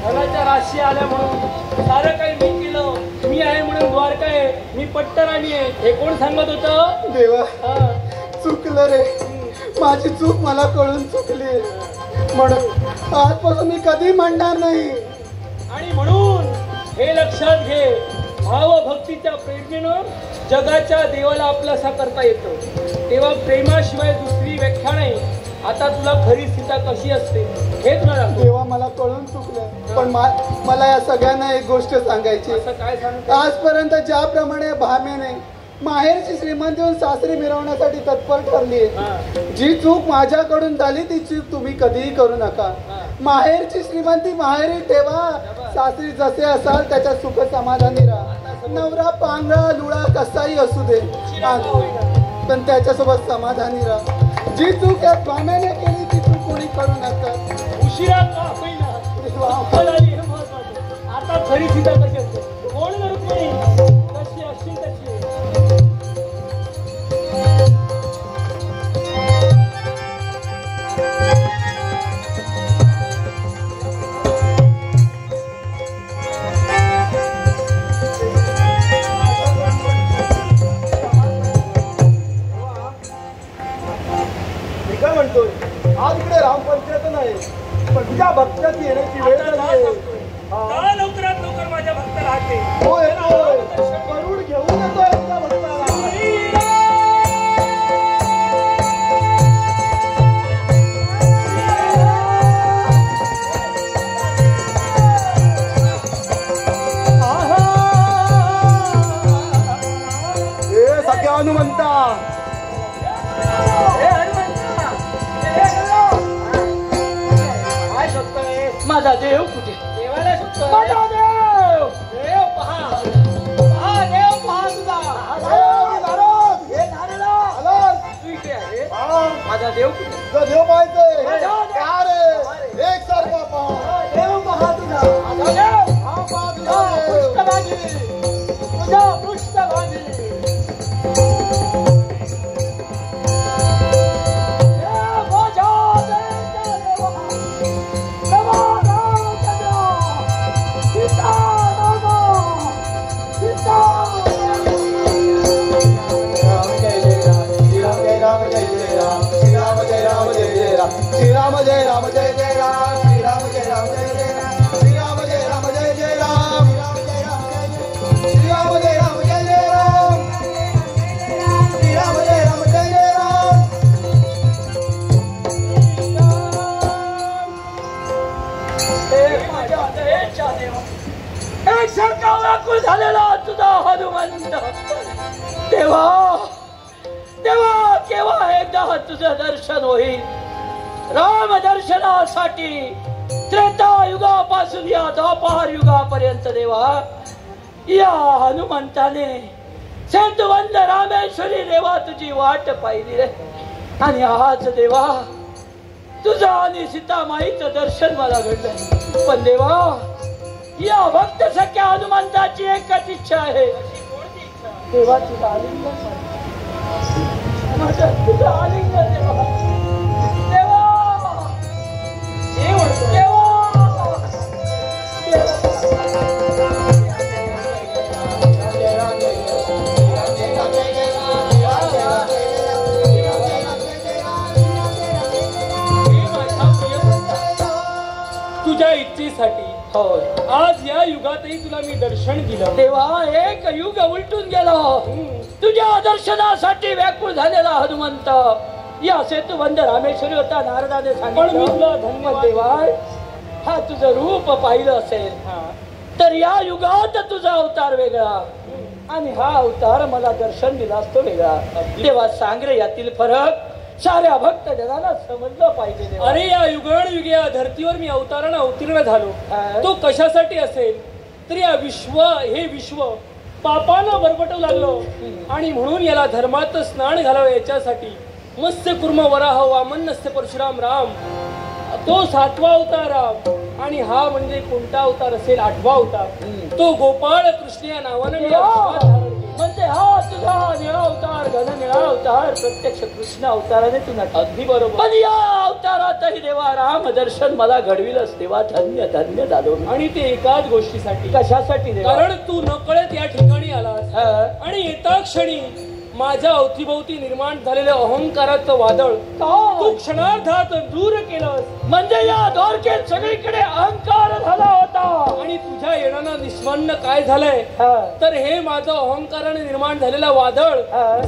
धनाच्या राशी आल्या म्हणून सारं काही मी केलं. मी आहे म्हणून द्वारका आहे. मी पट्टराणी आहे. हे कोण सांगत होतं? देवा हा. चुकलं रे. माझी चूक मला कळून चुकली. म्हणून आजपासून मी कधी म्हणणार नाही. आणि म्हणून हे लक्षात घे, भावभक्तीच्या प्रेरणेनं जगाच्या देवाला आपलासा करता येतो. तेव्हा प्रेमाशिवाय दुसरी व्याख्या नाही. आता तुला खरी सीता कशी असते हे तुला दाखव. देवा मला कळून चुकलं, पण मला या सगळ्यांना एक गोष्ट सांगायची. असं काय सांगतो? आजपर्यंत ज्याप्रमाणे भाम्याने माहेरची श्रीमंत येऊन सासरी मिरवण्यासाठी तत्पर ठरली आहे, जी चूक माझ्याकडून झाली ती चूक तुम्ही कधीही करू नका. माहेरची श्रीमंती माहेरी ठेवा. सासरी जसे असाल त्याच्या सुख समाधानी राहा. नवरा पांगळा लुळा कसाही असू दे, पण त्याच्यासोबत समाधानी राहा. जी चूक या भाम्याने केली ती चूक कोणी करू नका. उशिरा का होईना सफल आली हे महत्वाचं. आता खरी सीता कशी असते? कोण करत नाही. कशी असतील तशी. मी काय म्हणतोय, आज इकडे रामपंचायत नाही, पण तुझ्या भक्ताची येण्याची वेळ आता झाली आहे. सांगतोय. का लवकरात लवकर माझ्या भक्ताला हाते. हो येतोय. करुण घेऊन येतोय तुझ्या भक्ताला. ए सख्या हनुमंता, काय शोधतोय? माझा देव कुठे? देवाला शोधतोय. माझा देव. देव पहा. पहा, देव पहा तुझा. नारद, हे नारद, आलास. तू इथे आहे. हा, माझा देव कुठे? तुझा देव पाहायचंय माझा देव. का रे? एकसारखा पहा. देव पहा तुझा. माझा देव. हा पहा तुझा तुझा देव. पृष्ठभागी. तुझा पृष्ठभागी. श्रीराम जय राम जय जय राम. श्रीराम जय राम जय जय राम. श्रीराम जय राम जय जय राम. श्रीराम जय राम जय जय राम. श्रीराम जय राम जय जय राम. माझ्या देवाच्या देवा. एक सारखा व्याकुळ झालेला तुझा हनुमंत. देवा देवा, केव्हा एकदा तुझं दर्शन होईल? राम दर्शनासाठी त्रेता युगापासून या द्वापार युगापर्यंत देवा या हनुमंताने सेतुबंध रामेश्वरी देवा तुझी वाट पाहिली रे. आणि आज देवा तुझं आणि सीतामाईचं दर्शन मला घडलं. पण देवा या भक्त सख्या हनुमंताची एकच इच्छा आहे. देवा तुझं आलिंगन तुझं आलिंगन देवा. तुझ्या इच्छेसाठी आज या युगातही तुला मी दर्शन दिलं. तेव्हा एक युग उलटून गेलो. तुझ्या दर्शनासाठी व्याकुळ झालेला हनुमंत या सेतुबंध रामेश्वरी होता. नारदाने सांगितलं देवा हा तुझं रूप पाहिलं असेल तर या युगात तुझा अवतार वेगळा आणि हा अवतार मला दर्शन दिला असतो वेगळा. तेव्हा सांग रे यातील फरक साऱ्या भक्त जनाला समजलं पाहिजे. अरे या युगानुयुगे या धर्तीवर मी अवतारानं अवतीर्ण झालो. तो कशासाठी असेल तर या हे विश्व पापानं बरबटू लागलो आणि म्हणून याला धर्मात स्नान घालावं याच्यासाठी मत्स्य कुर्म वराह वामन नस्य परशुराम राम तो 7वा अवतार राम आणि हा म्हणजे कोणता अवतार असेल 8वा अवतार. तो गोपाळ कृष्ण या नावानं म्हणजे हा तुझा निळा अवतार घन निळा अवतार प्रत्यक्ष कृष्ण अवताराने तू नट. अगदी बरोबर. पण या अवतारातही देवा राम दर्शन मला घडविलंच. देवा धन्य धन्य झालो. आणि ते एकाच गोष्टीसाठी. कशासाठी देवा? कारण तू नकळत या ठिकाणी आलास आणि येता क्षणी माझ्या अवतीभोवती निर्माण झालेलं अहंकाराचं वादळ तू क्षणार्धात दूर केलंस. म्हणजे या द्वारकेत सगळीकडे अहंकार झाला होता आणि तुझ्या येण्यानं निष्पन्न काय झालंय तर हे माझं अहंकाराने निर्माण झालेलं वादळ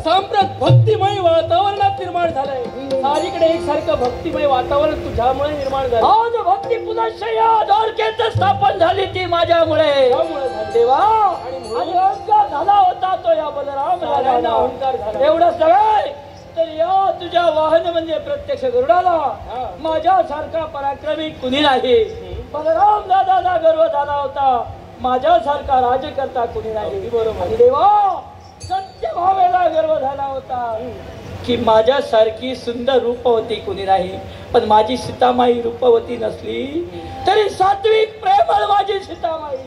सांप्रत भक्तिमय वातावरणात निर्माण झालंय. सारीकडे एकसारखं भक्तिमय वातावरण तुझ्यामुळे निर्माण झालं. आज भक्ती पुनश्च या द्वारकेत स्थापन झाली ती माझ्यामुळे. देवा अहंकार झाला होता तो या बलराम अहंकार झाला. एवढं सगळं तर या तुझ्या वाहन म्हणजे प्रत्यक्ष गरुडाला माझ्यासारखा पराक्रमी कुणी नाही. बलराम दादाला गर्व झाला होता. माझ्यासारखा राज्यकर्ता कुणी नाही. बरोबर. देवा सत्य भावेला गर्व झाला होता की माझ्यासारखी सुंदर रूपवती कुणी नाही. पण माझी सीतामाई रूपवती नसली तरी सात्विक प्रेमळ माझी सीतामाई.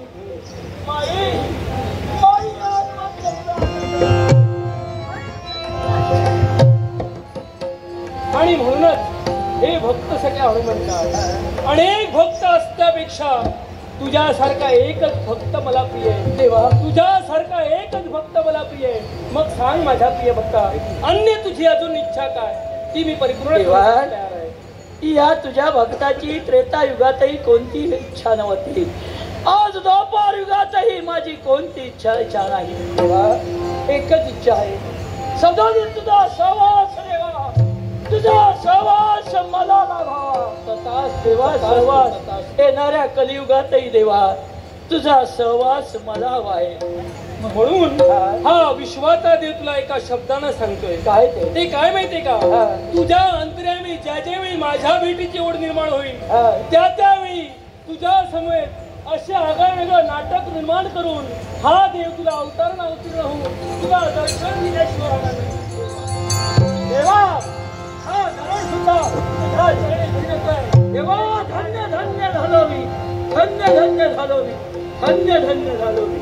माई आणि म्हणूनच हे भक्त सगळ्या हनुमंतात अनेक भक्त असल्यापेक्षा तुझ्यासारखा एकच भक्त मला प्रिय आहे. देवा तुझ्यासारखा एकच भक्त मला प्रिय आहे. मग सांग माझ्या प्रिय भक्ता अन्य तुझी अजून इच्छा काय ती मी परिपूर्ण तयार आहे. या तुझ्या भक्ताची त्रेता युगातही कोणती इच्छा नव्हती. आज द्वापार युगातही माझी कोणती इच्छा नाही. देवा एकच इच्छा आहे सदानी तुझा सहवास देवा. तुझा सहवास मला लाभावा. तथाच देवा सहवास येणाऱ्या कलियुगातही देवा तुझा सहवास मला हवा आहे. म्हणून हा विश्वाचा देव तुला एका शब्दानं सांगतोय. काय ते काय माहितीये का तुझ्या अंतर्यामी ज्या ज्यावेळी माझ्या भेटीची ओढ निर्माण होईल त्यावेळी तुझ्या समवेत असे आगळं नाटक निर्माण करून हा देव तुला अवतारण अवतीर्ण होऊन तुला दर्शन दिल्याशिवाय देवा हा देवा धन्य धन्य झालो मी, धन्य धन्य झालो मी, धन्य धन्य झालो मी.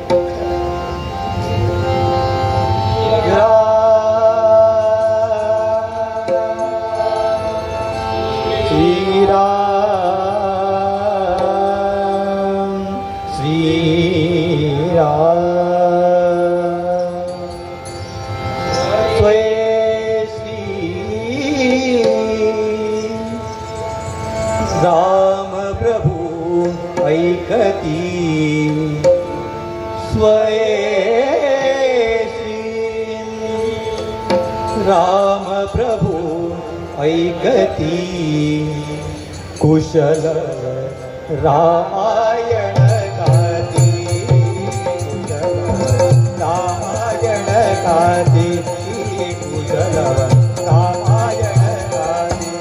राम प्रभु ऐकती स्वयेशी, राम प्रभु ऐकती कुशल रामायण गाती, कुशल रामायण गाती, कुशल रामायण गाती.